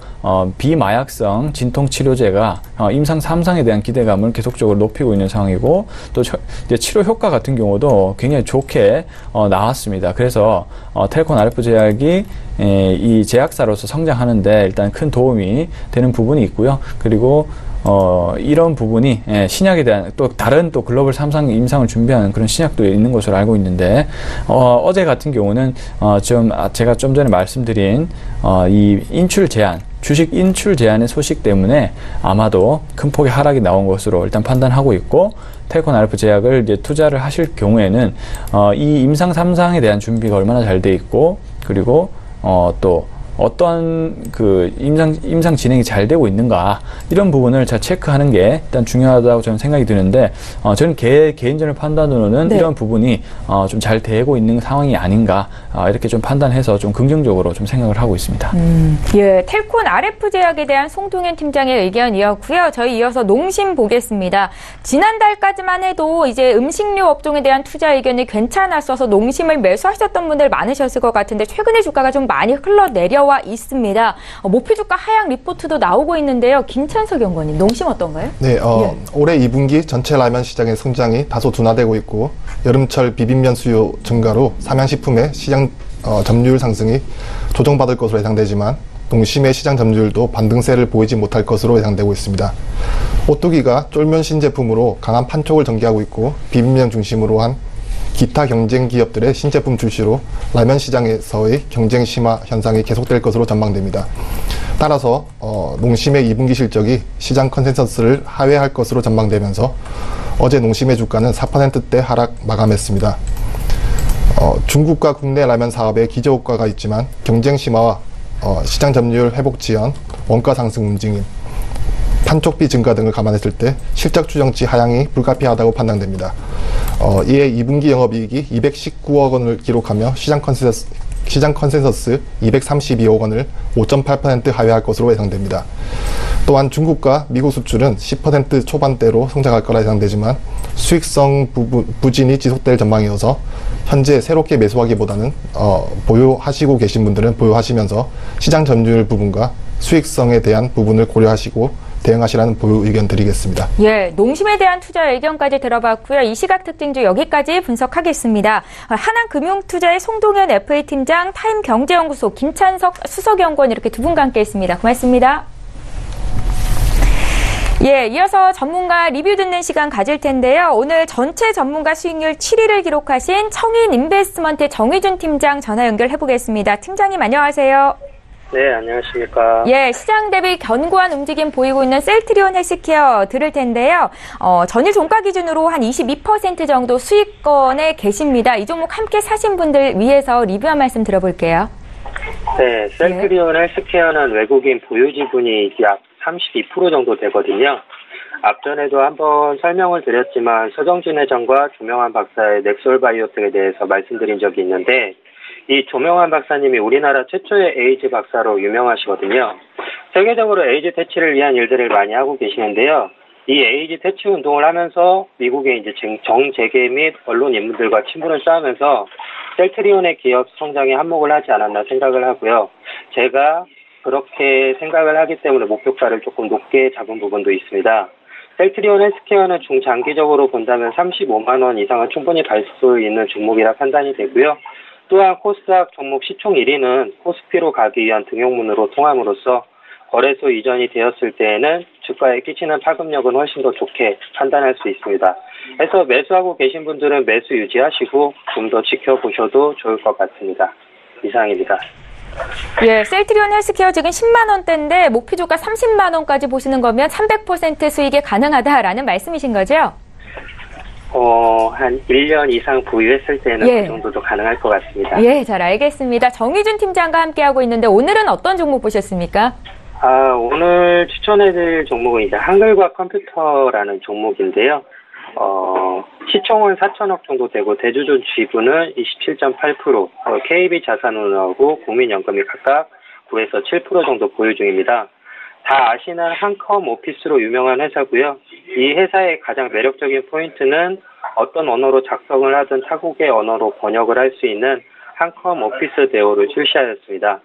비마약성 진통치료제가 임상 3상에 대한 기대감을 계속적으로 높이고 있는 상황이고 또 이제 치료 효과 같은 경우도 굉장히 좋게 나왔습니다. 그래서 텔콘 RF 제약이 이 제약사로서 성장하는데 일단 큰 도움이 되는 부분이 있고요. 그리고 이런 부분이 신약에 대한 또 다른 또 글로벌 3상 임상을 준비하는 그런 신약도 있는 것으로 알고 있는데 어제 같은 경우는 제가 좀 전에 말씀드린 이 인출 제한 주식 인출 제한의 소식 때문에 아마도 큰 폭의 하락이 나온 것으로 일단 판단하고 있고 텔콘 RF 제약을 이제 투자를 하실 경우에는 이 임상 3상에 대한 준비가 얼마나 잘 돼 있고 그리고 또 어떠한 그 임상 진행이 잘 되고 있는가 이런 부분을 잘 체크하는 게 일단 중요하다고 저는 생각이 드는데 저는 개인적인 판단으로는 네. 이런 부분이 좀 잘 되고 있는 상황이 아닌가 이렇게 좀 판단해서 좀 긍정적으로 좀 생각을 하고 있습니다. 예, 텔콘 RF제약에 대한 송동현 팀장의 의견이었고요. 저희 이어서 농심 보겠습니다. 지난달까지만 해도 이제 음식료 업종에 대한 투자 의견이 괜찮았어서 농심을 매수하셨던 분들 많으셨을 것 같은데 최근에 주가가 좀 많이 흘러내려와 있습니다. 목표 주가 하향 리포트도 나오고 있는데요. 김찬석 연구원님, 농심 어떤가요? 네, 올해 2분기 전체 라면 시장의 성장이 다소 둔화되고 있고 여름철 비빔면 수요 증가로 삼양식품의 시장 점유율 상승이 조정받을 것으로 예상되지만 농심의 시장 점유율도 반등세를 보이지 못할 것으로 예상되고 있습니다. 오뚜기가 쫄면 신제품으로 강한 판촉을 전개하고 있고 비빔면 중심으로 한 기타 경쟁 기업들의 신제품 출시로 라면 시장에서의 경쟁 심화 현상이 계속될 것으로 전망됩니다. 따라서 농심의 2분기 실적이 시장 컨센서스를 하회할 것으로 전망되면서 어제 농심의 주가는 4%대 하락 마감했습니다. 중국과 국내 라면 사업에 기저효과가 있지만 경쟁 심화와 시장 점유율 회복 지연, 원가 상승 움직임, 판촉비 증가 등을 감안했을 때 실적 추정치 하향이 불가피하다고 판단됩니다. 이에 2분기 영업이익이 219억 원을 기록하며 시장 컨센서스 232억 원을 5.8% 하회할 것으로 예상됩니다. 또한 중국과 미국 수출은 10% 초반대로 성장할 거라 예상되지만 수익성 부진이 지속될 전망이어서 현재 새롭게 매수하기보다는 보유하시고 계신 분들은 보유하시면서 시장 점유율 부분과 수익성에 대한 부분을 고려하시고 대응하시라는 보유 의견 드리겠습니다. 예, 농심에 대한 투자 의견까지 들어봤고요. 이 시각 특징주 여기까지 분석하겠습니다. 하나금융투자의 송동현 FA 팀장, 타임경제연구소 김찬석 수석연구원 이렇게 두 분과 함께했습니다. 고맙습니다. 예, 이어서 전문가 리뷰 듣는 시간 가질 텐데요. 오늘 전체 전문가 수익률 7위를 기록하신 청인 인베스트먼트의 정의준 팀장 전화 연결해보겠습니다. 팀장님 안녕하세요. 네, 안녕하십니까. 예, 시장 대비 견고한 움직임 보이고 있는 셀트리온 헬스케어 들을 텐데요. 전일 종가 기준으로 한 22% 정도 수익권에 계십니다. 이 종목 함께 사신 분들 위해서 리뷰 한 말씀 들어볼게요. 네, 셀트리온 헬스케어는 외국인 보유 지분이 약 32% 정도 되거든요. 앞전에도 한번 설명을 드렸지만 서정진 회장과 조명환 박사의 넥솔바이오텍에 대해서 말씀드린 적이 있는데 이 조명환 박사님이 우리나라 최초의 에이즈 박사로 유명하시거든요. 세계적으로 에이즈 퇴치를 위한 일들을 많이 하고 계시는데요. 이 에이즈 퇴치 운동을 하면서 미국의 이제 정재계 및 언론 인물들과 친분을 쌓으면서 셀트리온의 기업 성장에 한몫을 하지 않았나 생각을 하고요. 제가 그렇게 생각을 하기 때문에 목표가를 조금 높게 잡은 부분도 있습니다. 셀트리온 헬스케어는 중장기적으로 본다면 35만 원 이상은 충분히 갈 수 있는 종목이라 판단이 되고요. 또한 코스닥 종목 시총 1위는 코스피로 가기 위한 등용문으로 통함으로써 거래소 이전이 되었을 때에는 주가에 끼치는 파급력은 훨씬 더 좋게 판단할 수 있습니다. 그래서 매수하고 계신 분들은 매수 유지하시고 좀 더 지켜보셔도 좋을 것 같습니다. 이상입니다. 예, 셀트리온 헬스케어 지금 10만 원대인데 목표 주가 30만 원까지 보시는 거면 300% 수익이 가능하다라는 말씀이신 거죠? 한 1년 이상 보유했을 때는 예. 그 정도도 가능할 것 같습니다. 예, 잘 알겠습니다. 정의준 팀장과 함께하고 있는데 오늘은 어떤 종목 보셨습니까? 오늘 추천해드릴 종목은 이제 한글과 컴퓨터라는 종목인데요. 시총은 4천억 정도 되고 대주주 지분은 27.8%, KB자산운용하고 국민연금이 각각 9에서 7% 정도 보유 중입니다. 다 아시는 한컴 오피스로 유명한 회사고요. 이 회사의 가장 매력적인 포인트는 어떤 언어로 작성을 하든 타국의 언어로 번역을 할 수 있는 한컴 오피스 대오를 출시하였습니다.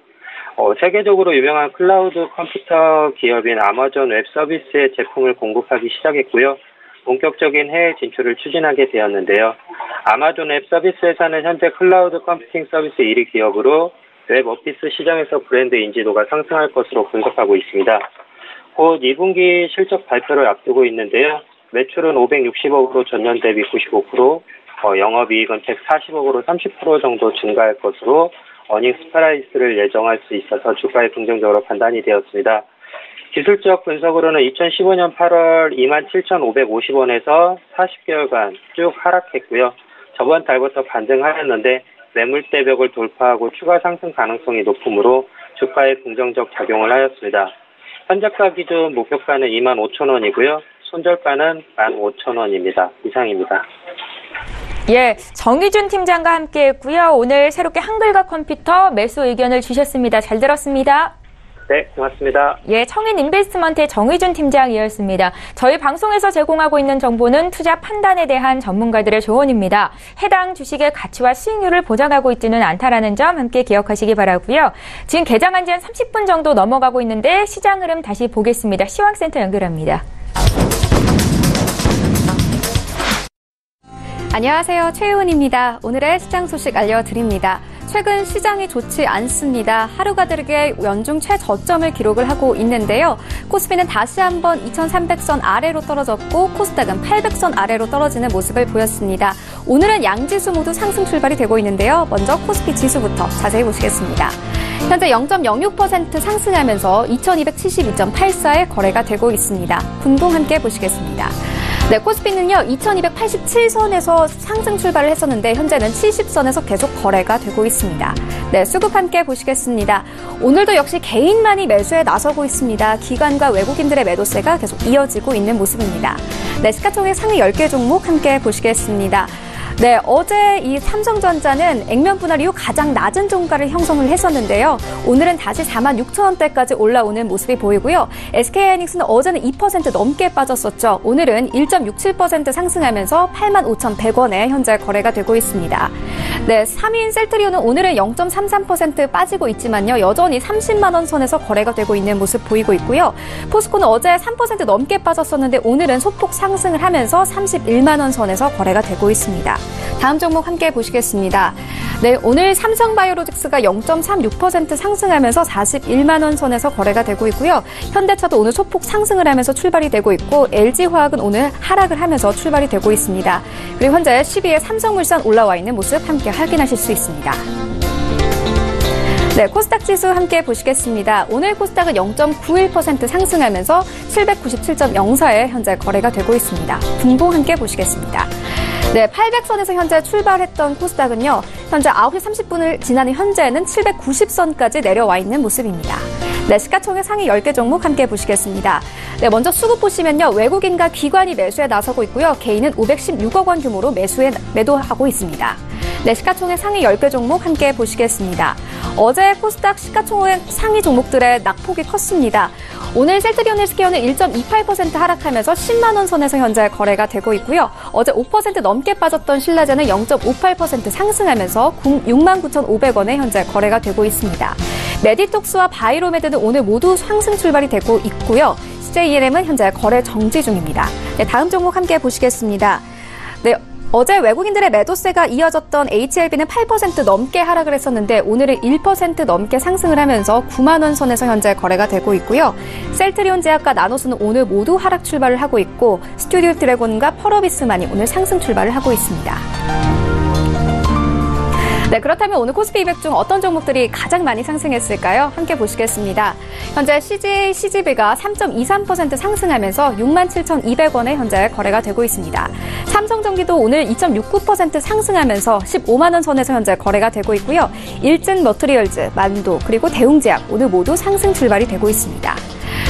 세계적으로 유명한 클라우드 컴퓨터 기업인 아마존 웹 서비스의 제품을 공급하기 시작했고요. 본격적인 해외 진출을 추진하게 되었는데요. 아마존 웹 서비스 회사는 현재 클라우드 컴퓨팅 서비스 1위 기업으로 웹 오피스 시장에서 브랜드 인지도가 상승할 것으로 분석하고 있습니다. 곧 2분기 실적 발표를 앞두고 있는데요. 매출은 560억으로 전년 대비 95%, 영업이익은 140억으로 30% 정도 증가할 것으로 어닝스 프라이스를 예정할 수 있어서 주가에 긍정적으로 판단이 되었습니다. 기술적 분석으로는 2015년 8월 27,550원에서 40개월간 쭉 하락했고요. 저번 달부터 반등하였는데 매물대벽을 돌파하고 추가 상승 가능성이 높으므로 주가에 긍정적 작용을 하였습니다. 현재가 기준 목표가는 25,000원이고요. 손절가는 15,000원입니다. 이상입니다. 예, 정의준 팀장과 함께했고요. 오늘 새롭게 한글과 컴퓨터 매수 의견을 주셨습니다. 잘 들었습니다. 네, 고맙습니다. 예, 청인 인베스트먼트의 정의준 팀장이었습니다. 저희 방송에서 제공하고 있는 정보는 투자 판단에 대한 전문가들의 조언입니다. 해당 주식의 가치와 수익률을 보장하고 있지는 않다라는 점 함께 기억하시기 바라고요. 지금 개장한 지 한 30분 정도 넘어가고 있는데 시장 흐름 다시 보겠습니다. 시황센터 연결합니다. 안녕하세요. 최혜은입니다. 오늘의 시장 소식 알려드립니다. 최근 시장이 좋지 않습니다. 하루가 다르게 연중 최저점을 기록을 하고 있는데요. 코스피는 다시 한번 2300선 아래로 떨어졌고 코스닥은 800선 아래로 떨어지는 모습을 보였습니다. 오늘은 양지수 모두 상승 출발이 되고 있는데요. 먼저 코스피 지수부터 자세히 보시겠습니다. 현재 0.06% 상승하면서 2272.84에 거래가 되고 있습니다. 분봉 함께 보시겠습니다. 네, 코스피는요, 2287선에서 상승 출발을 했었는데 현재는 70선에서 계속 거래가 되고 있습니다. 네, 수급 함께 보시겠습니다. 오늘도 역시 개인만이 매수에 나서고 있습니다. 기관과 외국인들의 매도세가 계속 이어지고 있는 모습입니다. 네, 시가총액 상위 10개 종목 함께 보시겠습니다. 네, 어제 이 삼성전자는 액면 분할 이후 가장 낮은 종가를 형성을 했었는데요. 오늘은 다시 46,000원대까지 올라오는 모습이 보이고요. SK하이닉스는 어제는 2% 넘게 빠졌었죠. 오늘은 1.67% 상승하면서 85,100원에 현재 거래가 되고 있습니다. 네, 3위인 셀트리온은 오늘은 0.33% 빠지고 있지만요. 여전히 30만 원 선에서 거래가 되고 있는 모습 보이고 있고요. 포스코는 어제 3% 넘게 빠졌었는데 오늘은 소폭 상승을 하면서 31만 원 선에서 거래가 되고 있습니다. 다음 종목 함께 보시겠습니다. 네, 오늘 삼성바이오로직스가 0.36% 상승하면서 41만 원 선에서 거래가 되고 있고요. 현대차도 오늘 소폭 상승을 하면서 출발이 되고 있고 LG화학은 오늘 하락을 하면서 출발이 되고 있습니다. 그리고 현재 10위에 삼성물산 올라와 있는 모습 함께 확인하실 수 있습니다. 네, 코스닥 지수 함께 보시겠습니다. 오늘 코스닥은 0.91% 상승하면서 797.04에 현재 거래가 되고 있습니다. 분봉 함께 보시겠습니다. 네, 800선에서 현재 출발했던 코스닥은요, 현재 9시 30분을 지나는 현재는 790선까지 내려와 있는 모습입니다. 네, 시가총액 상위 10개 종목 함께 보시겠습니다. 네, 먼저 수급 보시면요, 외국인과 기관이 매수에 나서고 있고요. 개인은 516억 원 규모로 매도하고 있습니다. 네, 시가총액 상위 10개 종목 함께 보시겠습니다. 어제 코스닥 시가총액 상위 종목들의 낙폭이 컸습니다. 오늘 셀트리온 헬스케어는 1.28% 하락하면서 10만 원 선에서 현재 거래가 되고 있고요. 어제 5% 넘게 빠졌던 신라제는 0.58% 상승하면서 69,500원에 현재 거래가 되고 있습니다. 메디톡스와 바이로메드는 오늘 모두 상승 출발이 되고 있고요. CJENM은 현재 거래 정지 중입니다. 네, 다음 종목 함께 보시겠습니다. 네, 어제 외국인들의 매도세가 이어졌던 HLB는 8% 넘게 하락을 했었는데 오늘은 1% 넘게 상승을 하면서 9만 원 선에서 현재 거래가 되고 있고요. 셀트리온 제약과 나노스는 오늘 모두 하락 출발을 하고 있고 스튜디오 드래곤과 펄어비스만이 오늘 상승 출발을 하고 있습니다. 네, 그렇다면 오늘 코스피 200 중 어떤 종목들이 가장 많이 상승했을까요? 함께 보시겠습니다. 현재 CGV가 3.23% 상승하면서 67,200원에 현재 거래가 되고 있습니다. 삼성전기도 오늘 2.69% 상승하면서 15만 원 선에서 현재 거래가 되고 있고요. 일진머트리얼즈, 만도, 그리고 대웅제약 오늘 모두 상승 출발이 되고 있습니다.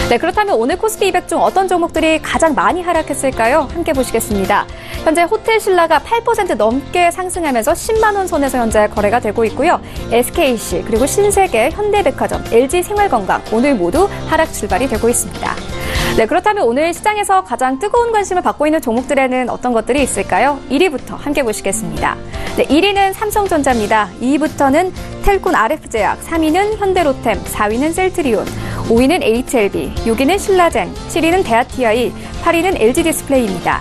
네, 그렇다면 오늘 코스피 200 중 어떤 종목들이 가장 많이 하락했을까요? 함께 보시겠습니다. 현재 호텔신라가 8% 넘게 상승하면서 10만 원 선에서 현재 거래가 되고 있고요. SKC, 그리고 신세계, 현대백화점, LG생활건강 오늘 모두 하락 출발이 되고 있습니다. 네, 그렇다면 오늘 시장에서 가장 뜨거운 관심을 받고 있는 종목들에는 어떤 것들이 있을까요? 1위부터 함께 보시겠습니다. 네, 1위는 삼성전자입니다. 2위부터는 텔콘 RF제약, 3위는 현대로템, 4위는 셀트리온, 5위는 HLB, 6위는 신라젠, 7위는 대아TI, 8위는 LG디스플레이입니다.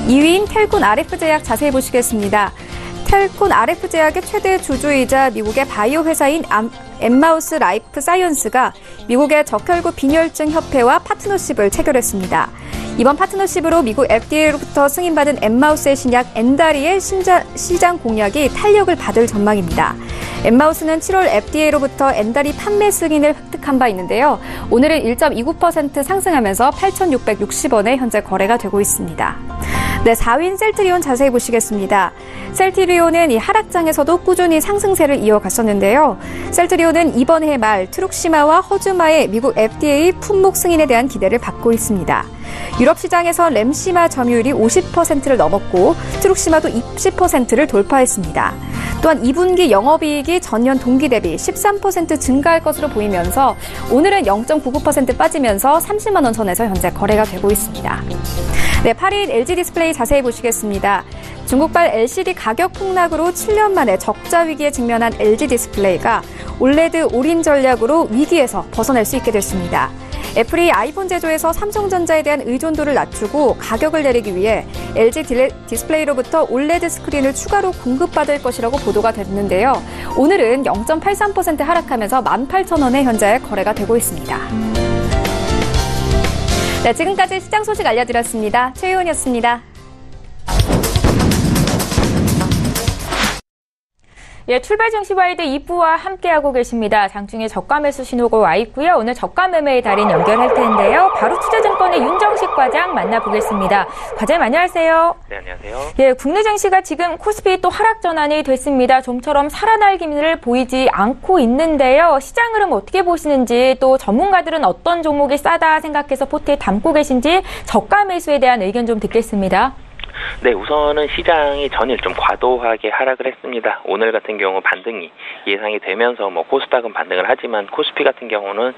2위인 텔콘 RF제약 자세히 보시겠습니다. 텔콘 RF제약의 최대 주주이자 미국의 바이오 회사인 엠마우스 라이프 사이언스가 미국의 적혈구 빈혈증 협회와 파트너십을 체결했습니다. 이번 파트너십으로 미국 FDA로부터 승인받은 엠마우스의 신약 엔다리의 시장 공략이 탄력을 받을 전망입니다. 엠마우스는 7월 FDA로부터 엔다리 판매 승인을 획득한 바 있는데요. 오늘은 1.29% 상승하면서 8,660원에 현재 거래가 되고 있습니다. 네, 4위인 셀트리온 자세히 보시겠습니다. 셀트리온은 이 하락장에서도 꾸준히 상승세를 이어갔었는데요. 셀트리온은 이번 해 말 트룩시마와 허즈마의 미국 FDA 품목 승인에 대한 기대를 받고 있습니다. 유럽 시장에서 램시마 점유율이 50%를 넘었고 트룩시마도 20%를 돌파했습니다. 또한 2분기 영업이익이 전년 동기 대비 13% 증가할 것으로 보이면서 오늘은 0.99% 빠지면서 30만 원 선에서 현재 거래가 되고 있습니다. 네, 8위인 LG 디스플레이 자세히 보시겠습니다. 중국발 LCD 가격 폭락으로 7년 만에 적자 위기에 직면한 LG 디스플레이가 올레드 올인 전략으로 위기에서 벗어날 수 있게 됐습니다. 애플이 아이폰 제조에서 삼성전자에 대한 의존도를 낮추고 가격을 내리기 위해 LG 디스플레이로부터 올레드 스크린을 추가로 공급받을 것이라고 보도가 됐는데요. 오늘은 0.83% 하락하면서 18,000원에 현재 거래가 되고 있습니다. 네, 지금까지 시장 소식 알려드렸습니다. 최희원이었습니다. 예, 출발 증시와이드 2부와 함께하고 계십니다. 장중에 저가 매수 신호가 와 있고요. 오늘 저가 매매의 달인 연결할 텐데요. 바로 투자증권의 윤정식 과장 만나보겠습니다. 과장님 안녕하세요. 네, 안녕하세요. 예, 국내 증시가 지금 코스피 또 하락 전환이 됐습니다. 좀처럼 살아날 기미를 보이지 않고 있는데요. 시장 흐름 어떻게 보시는지 또 전문가들은 어떤 종목이 싸다 생각해서 포트에 담고 계신지 저가 매수에 대한 의견 좀 듣겠습니다. 네, 우선은 시장이 전일 좀 과도하게 하락을 했습니다. 오늘 같은 경우 반등이 예상이 되면서 코스닥은 반등을 하지만 코스피 같은 경우는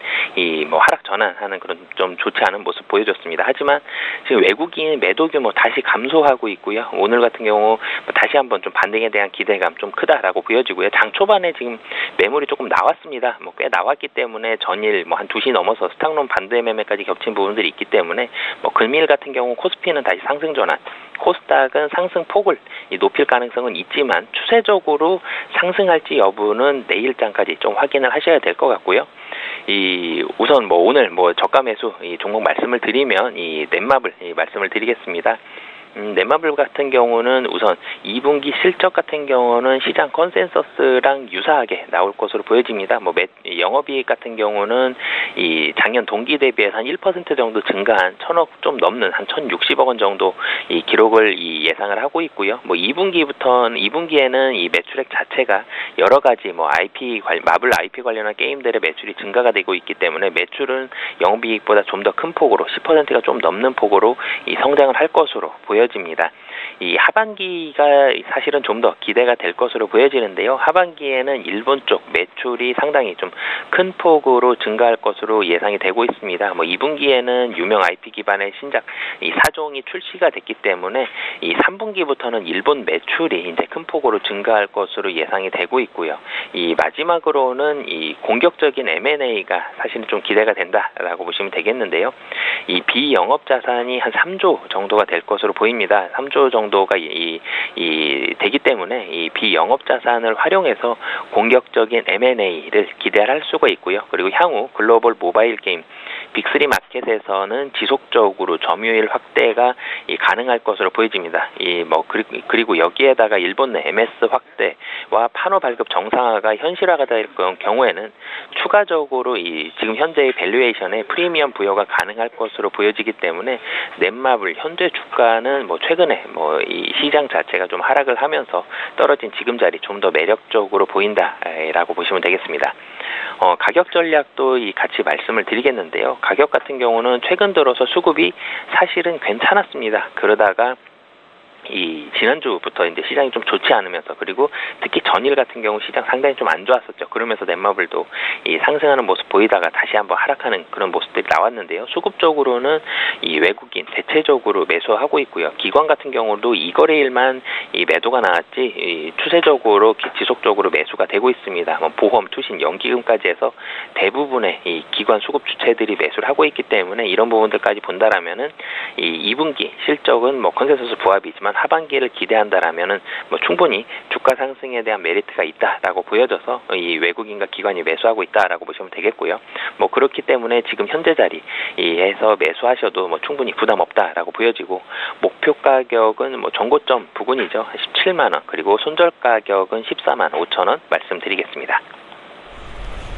하락 전환하는 그런 좀 좋지 않은 모습 보여줬습니다. 하지만 지금 외국인 매도 규모 다시 감소하고 있고요. 오늘 같은 경우 다시 한번 좀 반등에 대한 기대감 좀 크다라고 보여지고요. 장 초반에 지금 매물이 조금 나왔습니다. 꽤 나왔기 때문에 전일 한 2시 넘어서 스탁론 반대 매매까지 겹친 부분들이 있기 때문에 금일 같은 경우 코스피는 다시 상승 전환, 코스닥은 상승폭을 높일 가능성은 있지만 추세적으로 상승할지 여부는 내일장까지 좀 확인을 하셔야 될 것 같고요. 우선 오늘 저가 매수 종목 말씀을 드리면 넷마블 말씀을 드리겠습니다. 넷마블 같은 경우는 우선 2분기 실적 같은 경우는 시장 컨센서스랑 유사하게 나올 것으로 보여집니다. 영업이익 같은 경우는 작년 동기 대비해서 한 1% 정도 증가한 1,000억 좀 넘는 한 1,060억 원 정도 기록을 예상을 하고 있고요. 2분기에는 이 매출액 자체가 여러 가지 마블 IP 관련한 게임들의 매출이 증가가 되고 있기 때문에 매출은 영업이익보다 좀 더 큰 폭으로 10%가 좀 넘는 폭으로 성장을 할 것으로 보여집니다. 이 하반기가 사실은 좀 더 기대가 될 것으로 보여지는데요. 하반기에는 일본 쪽 매출이 상당히 좀 큰 폭으로 증가할 것으로 예상이 되고 있습니다. 2분기에는 유명 IP 기반의 신작 4종이 출시가 됐기 때문에 3분기부터는 일본 매출이 이제 큰 폭으로 증가할 것으로 예상이 되고 있고요. 마지막으로는 공격적인 M&A가 사실은 좀 기대가 된다라고 보시면 되겠는데요. 비영업 자산이 한 3조 정도가 될 것으로 보입니다. 3조 정도가 되기 때문에 이 비영업 자산을 활용해서 공격적인 M&A를 기대할 수가 있고요. 그리고 향후 글로벌 모바일 게임 빅3 마켓에서는 지속적으로 점유율 확대가 가능할 것으로 보여집니다. 그리고 여기에다가 일본 내 MS 확대와 판호 발급 정상화가 현실화가 될 경우에는 추가적으로 지금 현재의 밸류에이션에 프리미엄 부여가 가능할 것으로 보여지기 때문에 넷마블 현재 주가는 최근에 이 시장 자체가 좀 하락을 하면서 떨어진 지금 자리 좀 더 매력적으로 보인다라고 보시면 되겠습니다. 가격 전략도 같이 말씀을 드리겠는데요. 가격 같은 경우는 최근 들어서 수급이 사실은 괜찮았습니다. 그러다가 지난주부터 이제 시장이 좀 좋지 않으면서 그리고 특히 전일 같은 경우 시장 상당히 좀 안 좋았었죠. 그러면서 넷마블도 상승하는 모습 보이다가 다시 한번 하락하는 그런 모습들이 나왔는데요. 수급적으로는 외국인 대체적으로 매수하고 있고요. 기관 같은 경우도 이거래일만 매도가 나왔지 추세적으로 지속적으로 매수가 되고 있습니다. 보험, 투신, 연기금까지 해서 대부분의 기관 수급 주체들이 매수를 하고 있기 때문에 이런 부분들까지 본다라면은 2분기 실적은 컨센서스 부합이지만 하반기를 기대한다라면은 충분히 주가 상승에 대한 메리트가 있다라고 보여져서 이 외국인과 기관이 매수하고 있다라고 보시면 되겠고요. 그렇기 때문에 지금 현재 자리에서 매수하셔도 충분히 부담 없다라고 보여지고 목표 가격은 전고점 부근이죠. 17만 원 그리고 손절 가격은 14만 5천 원 말씀드리겠습니다.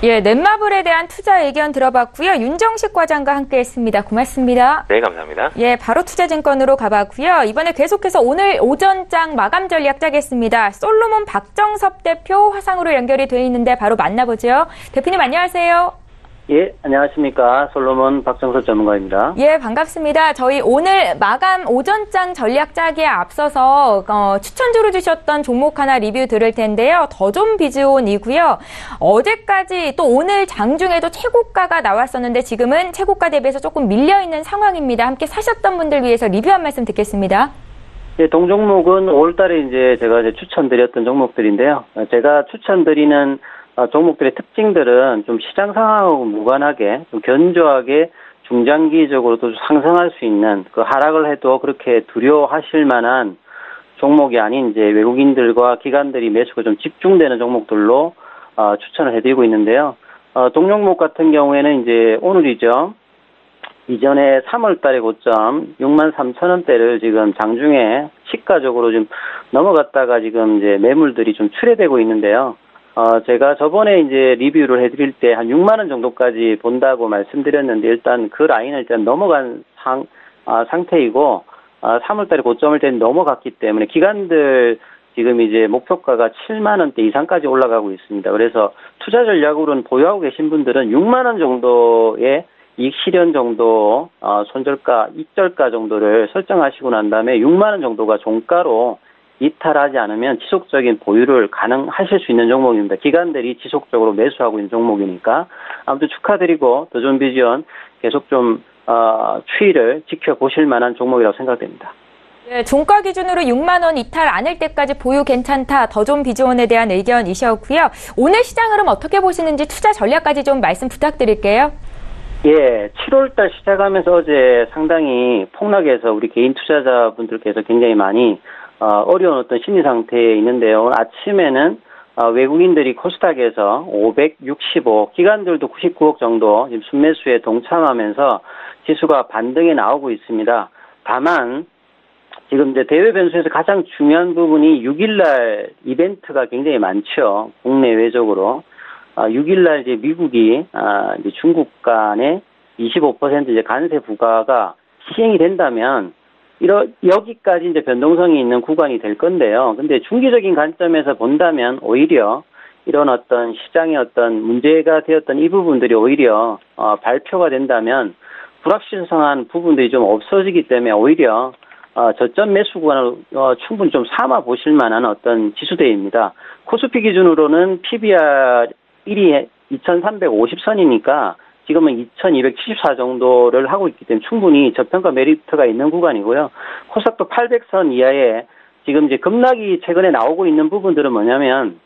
예, 넷마블에 대한 투자 의견 들어봤고요. 윤정식 과장과 함께했습니다. 고맙습니다. 네, 감사합니다. 예, 바로 투자증권으로 가봤고요. 이번에 계속해서 오늘 오전장 마감 전략 짜겠습니다. 솔로몬 박정섭 대표 화상으로 연결이 돼 있는데 바로 만나보죠. 대표님 안녕하세요. 예, 안녕하십니까. 솔로몬 박정섭 전문가입니다. 예, 반갑습니다. 저희 오늘 마감 오전장 전략 짜기에 앞서서 추천주로 주셨던 종목 하나 리뷰 들을 텐데요. 더존 비즈온이고요. 어제까지 또 오늘 장중에도 최고가가 나왔었는데 지금은 최고가 대비해서 조금 밀려있는 상황입니다. 함께 사셨던 분들 위해서 리뷰 한 말씀 듣겠습니다. 예, 동종목은 5월달에 이제 제가 추천드렸던 종목들인데요. 제가 추천드리는 종목들의 특징들은 좀 시장 상황하고 무관하게 좀 견조하게 중장기적으로도 상승할 수 있는 그 하락을 해도 그렇게 두려워하실 만한 종목이 아닌 이제 외국인들과 기관들이 매수가 좀 집중되는 종목들로 추천을 해드리고 있는데요. 동종목 같은 경우에는 이제 오늘이죠. 이전에 3월달에 고점 63,000원대를 지금 장중에 시가적으로 좀 넘어갔다가 지금 이제 매물들이 좀 출회되고 있는데요. 제가 저번에 이제 리뷰를 해드릴 때 한 6만원 정도까지 본다고 말씀드렸는데 일단 그 라인을 일단 넘어간 상태이고, 3월달에 고점을 때 넘어갔기 때문에 기관들 지금 이제 목표가가 7만원대 이상까지 올라가고 있습니다. 그래서 투자 전략으로는 보유하고 계신 분들은 6만원 정도의 이익 실현 정도, 손절가, 익절가 정도를 설정하시고 난 다음에 6만원 정도가 종가로 이탈하지 않으면 지속적인 보유를 가능하실 수 있는 종목입니다. 기관들이 지속적으로 매수하고 있는 종목이니까 아무튼 축하드리고 더존 비즈온 계속 좀 추이를 지켜보실 만한 종목이라고 생각됩니다. 네, 종가 기준으로 6만 원 이탈 않을 때까지 보유 괜찮다. 더존 비즈온에 대한 의견이셨고요. 오늘 시장 흐름 어떻게 보시는지 투자 전략까지 좀 말씀 부탁드릴게요. 예, 7월달 시작하면서 어제 상당히 폭락해서 우리 개인 투자자분들께서 굉장히 많이 어려운 어떤 심리 상태에 있는데요. 오늘 아침에는 외국인들이 코스닥에서 565, 기관들도 99억 정도 지금 순매수에 동참하면서 지수가 반등에 나오고 있습니다. 다만 지금 이제 대외 변수에서 가장 중요한 부분이 6일날 이벤트가 굉장히 많죠. 국내외적으로. 6일날 이제 미국이 이제 중국 간의 25% 이제 관세 부과가 시행이 된다면 여기까지 이제 변동성이 있는 구간이 될 건데요. 근데 중기적인 관점에서 본다면 오히려 이런 어떤 시장의 어떤 문제가 되었던 이 부분들이 오히려 발표가 된다면 불확실성한 부분들이 좀 없어지기 때문에 오히려 저점 매수 구간을 충분히 좀 삼아 보실 만한 어떤 지수대입니다. 코스피 기준으로는 PBR 1이 2350선이니까 지금은 2274 정도를 하고 있기 때문에 충분히 저평가 메리트가 있는 구간이고요. 코스닥도 800선 이하에 지금 이제 급락이 최근에 나오고 있는 부분들은 뭐냐면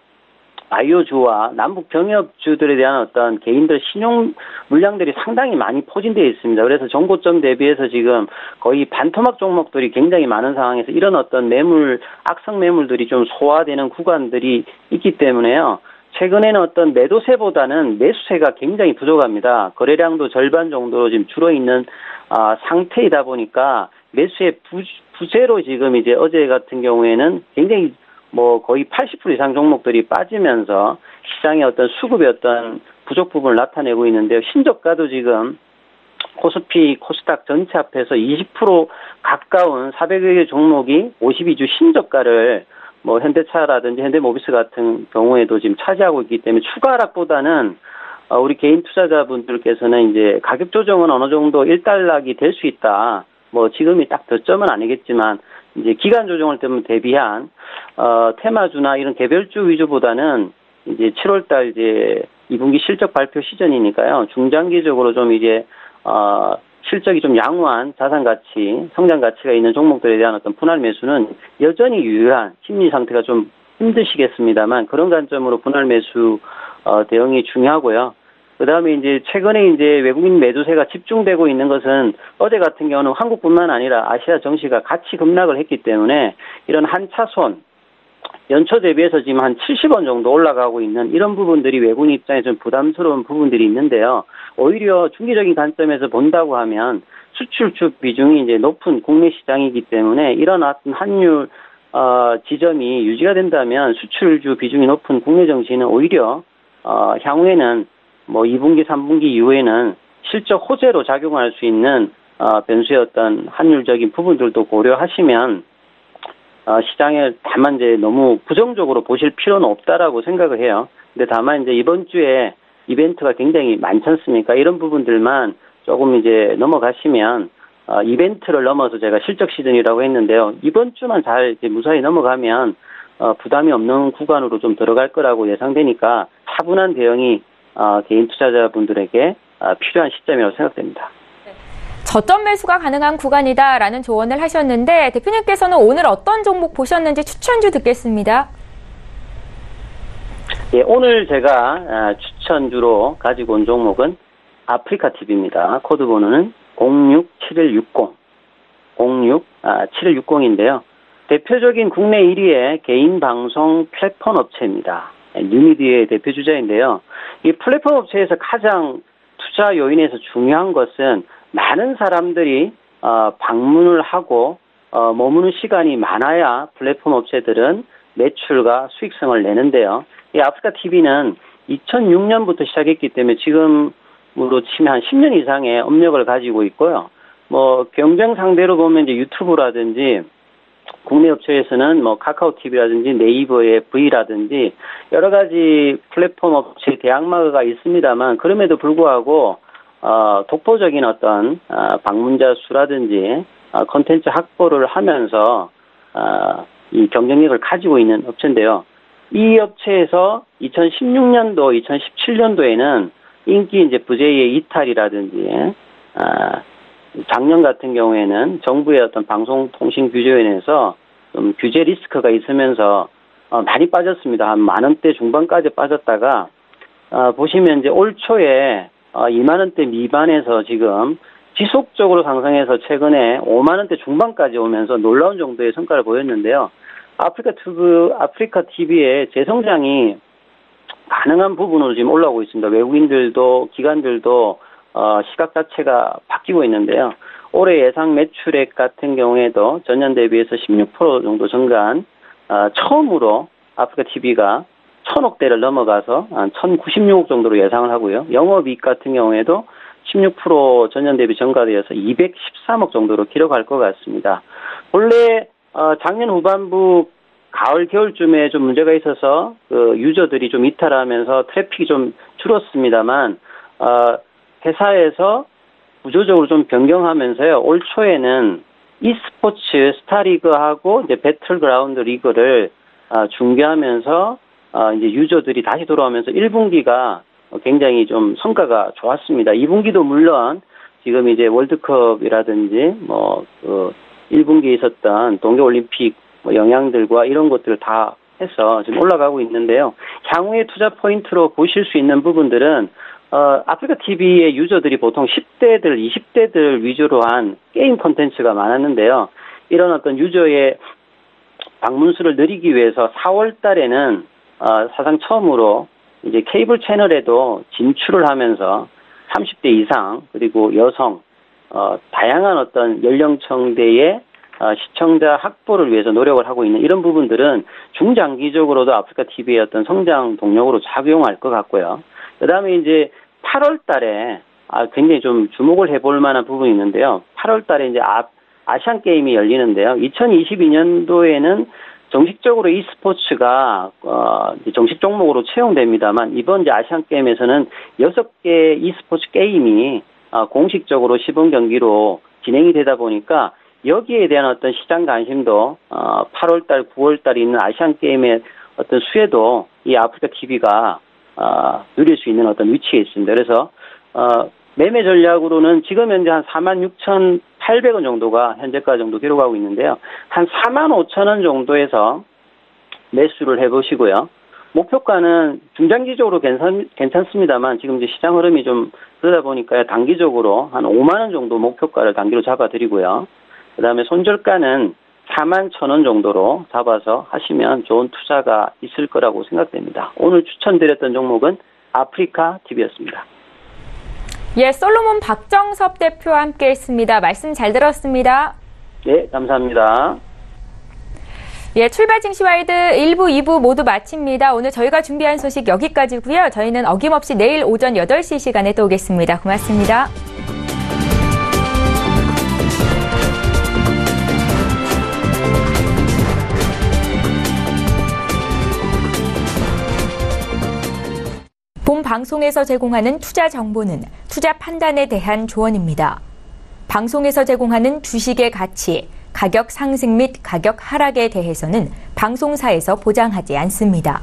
바이오주와 남북 병역주들에 대한 어떤 개인들 신용 물량들이 상당히 많이 포진되어 있습니다. 그래서 정고점 대비해서 지금 거의 반토막 종목들이 굉장히 많은 상황에서 이런 어떤 악성 매물들이 좀 소화되는 구간들이 있기 때문에요. 최근에는 어떤 매도세보다는 매수세가 굉장히 부족합니다. 거래량도 절반 정도로 지금 줄어있는 상태이다 보니까 매수의 부재로 지금 이제 어제 같은 경우에는 굉장히 거의 80% 이상 종목들이 빠지면서 시장의 어떤 수급의 어떤 부족 부분을 나타내고 있는데요. 신저가도 지금 코스피, 코스닥 전체 합해서 20% 가까운 400여 개 종목이 52주 신저가를 현대차라든지 현대모비스 같은 경우에도 지금 차지하고 있기 때문에 추가 하락보다는 우리 개인 투자자분들께서는 이제 가격 조정은 어느 정도 일단락이 될 수 있다. 지금이 딱 저점은 아니겠지만 이제 기간 조정을 대비한 테마주나 이런 개별주 위주보다는 이제 7월달 이제 2분기 실적 발표 시즌이니까요. 중장기적으로 좀 이제 실적이 좀 양호한 자산 가치, 성장 가치가 있는 종목들에 대한 어떤 분할 매수는 여전히 유효한 심리 상태가 좀 힘드시겠습니다만 그런 관점으로 분할 매수 대응이 중요하고요. 그다음에 이제 최근에 이제 외국인 매도세가 집중되고 있는 것은 어제 같은 경우는 한국뿐만 아니라 아시아 증시가 같이 급락을 했기 때문에 이런 한차손 연초 대비해서 지금 한 70원 정도 올라가고 있는 이런 부분들이 외국인 입장에서 좀 부담스러운 부분들이 있는데요. 오히려 중기적인 관점에서 본다고 하면 수출주 비중이 이제 높은 국내 시장이기 때문에 이런 어떤 환율 지점이 유지가 된다면 수출주 비중이 높은 국내 증시는 오히려 향후에는 뭐 2분기, 3분기 이후에는 실적 호재로 작용할 수 있는 변수의 어떤 환율적인 부분들도 고려하시면 시장에 다만 이제 너무 부정적으로 보실 필요는 없다라고 생각을 해요. 근데 다만 이제 이번 주에 이벤트가 굉장히 많지 않습니까? 이런 부분들만 조금 이제 넘어가시면 이벤트를 넘어서 제가 실적 시즌이라고 했는데요. 이번 주만 잘 이제 무사히 넘어가면 부담이 없는 구간으로 좀 들어갈 거라고 예상되니까 차분한 대응이 개인 투자자분들에게 필요한 시점이라고 생각됩니다. 저점 매수가 가능한 구간이다라는 조언을 하셨는데 대표님께서는 오늘 어떤 종목 보셨는지 추천주 듣겠습니다. 예, 오늘 제가 추천주로 가지고 온 종목은 아프리카 TV입니다. 코드 번호는 067160, 067160인데요. 대표적인 국내 1위의 개인 방송 플랫폼 업체입니다. 뉴미디어의 대표 주자인데요. 이 플랫폼 업체에서 가장 투자 요인에서 중요한 것은 많은 사람들이 방문을 하고 머무는 시간이 많아야 플랫폼 업체들은 매출과 수익성을 내는데요. 이 아프리카 TV는 2006년부터 시작했기 때문에 지금으로 치면 한 10년 이상의 업력을 가지고 있고요. 뭐 경쟁 상대로 보면 이제 유튜브라든지 국내 업체에서는 뭐 카카오 TV라든지 네이버의 V라든지 여러 가지 플랫폼 업체 대항마가 있습니다만 그럼에도 불구하고 독보적인 어떤 방문자 수라든지 콘텐츠 확보를 하면서 이 경쟁력을 가지고 있는 업체인데요. 이 업체에서 2016년도, 2017년도에는 인기 이제 VJ의 이탈이라든지 작년 같은 경우에는 정부의 어떤 방송통신 규제위원회에서 좀 규제 리스크가 있으면서 많이 빠졌습니다. 한 10,000원대 중반까지 빠졌다가 보시면 이제 올 초에 20,000원대 미만에서 지금 지속적으로 상승해서 최근에 50,000원대 중반까지 오면서 놀라운 정도의 성과를 보였는데요. 아프리카 TV의 재성장이 가능한 부분으로 지금 올라오고 있습니다. 외국인들도 기관들도 시각 자체가 바뀌고 있는데요. 올해 예상 매출액 같은 경우에도 전년 대비해서 16% 정도 증가한 처음으로 아프리카 TV가 1,000억대를 넘어가서 한 1,096억 정도로 예상을 하고요. 영업이익 같은 경우에도 16% 전년 대비 증가되어서 213억 정도로 기록할 것 같습니다. 본래 작년 후반부 가을 겨울쯤에 좀 문제가 있어서 그 유저들이 좀 이탈하면서 트래픽이 좀 줄었습니다만 회사에서 구조적으로 좀 변경하면서요. 올 초에는 e스포츠 스타리그하고 이제 배틀그라운드 리그를 중계하면서 이제 유저들이 다시 돌아오면서 1분기가 굉장히 좀 성과가 좋았습니다. 2분기도 물론 지금 이제 월드컵이라든지 뭐 1분기에 있었던 동계올림픽 영향들과 이런 것들을 다 해서 지금 올라가고 있는데요. 향후의 투자 포인트로 보실 수 있는 부분들은 아프리카 TV의 유저들이 보통 10대들, 20대들 위주로 한 게임 콘텐츠가 많았는데요. 이런 어떤 유저의 방문수를 늘리기 위해서 4월 달에는 사상 처음으로 이제 케이블 채널에도 진출을 하면서 30대 이상 그리고 여성 다양한 어떤 연령층대의 시청자 확보를 위해서 노력을 하고 있는 이런 부분들은 중장기적으로도 아프리카 TV의 어떤 성장 동력으로 작용할 것 같고요. 그다음에 이제 8월 달에 굉장히 좀 주목을 해볼 만한 부분이 있는데요. 8월 달에 이제 아시안 게임이 열리는데요. 2022년도에는 정식적으로 e스포츠가 정식 종목으로 채용됩니다만 이번 이제 아시안 게임에서는 6개 e스포츠 게임이 공식적으로 시범 경기로 진행이 되다 보니까 여기에 대한 어떤 시장 관심도 8월달, 9월달에 있는 아시안 게임의 어떤 수혜도 이 아프리카 TV가 누릴 수 있는 어떤 위치에 있습니다. 그래서 매매 전략으로는 지금 현재 한 46,800원 정도가 현재가 정도 기록하고 있는데요. 한 45,000원 정도에서 매수를 해보시고요. 목표가는 중장기적으로 괜찮습니다만 지금 이제 시장 흐름이 좀 그러다 보니까 단기적으로 한 5만 원 정도 목표가를 단기로 잡아드리고요. 그 다음에 손절가는 41,000원 정도로 잡아서 하시면 좋은 투자가 있을 거라고 생각됩니다. 오늘 추천드렸던 종목은 아프리카 TV였습니다. 예, 솔로몬 박정섭 대표와 함께 했습니다. 말씀 잘 들었습니다. 네, 감사합니다. 예, 출발 증시와이드 1부, 2부 모두 마칩니다. 오늘 저희가 준비한 소식 여기까지고요. 저희는 어김없이 내일 오전 8시 시간에 또 오겠습니다. 고맙습니다. 본 방송에서 제공하는 투자 정보는 투자 판단에 대한 조언입니다. 방송에서 제공하는 주식의 가치, 가격 상승 및 가격 하락에 대해서는 방송사에서 보장하지 않습니다.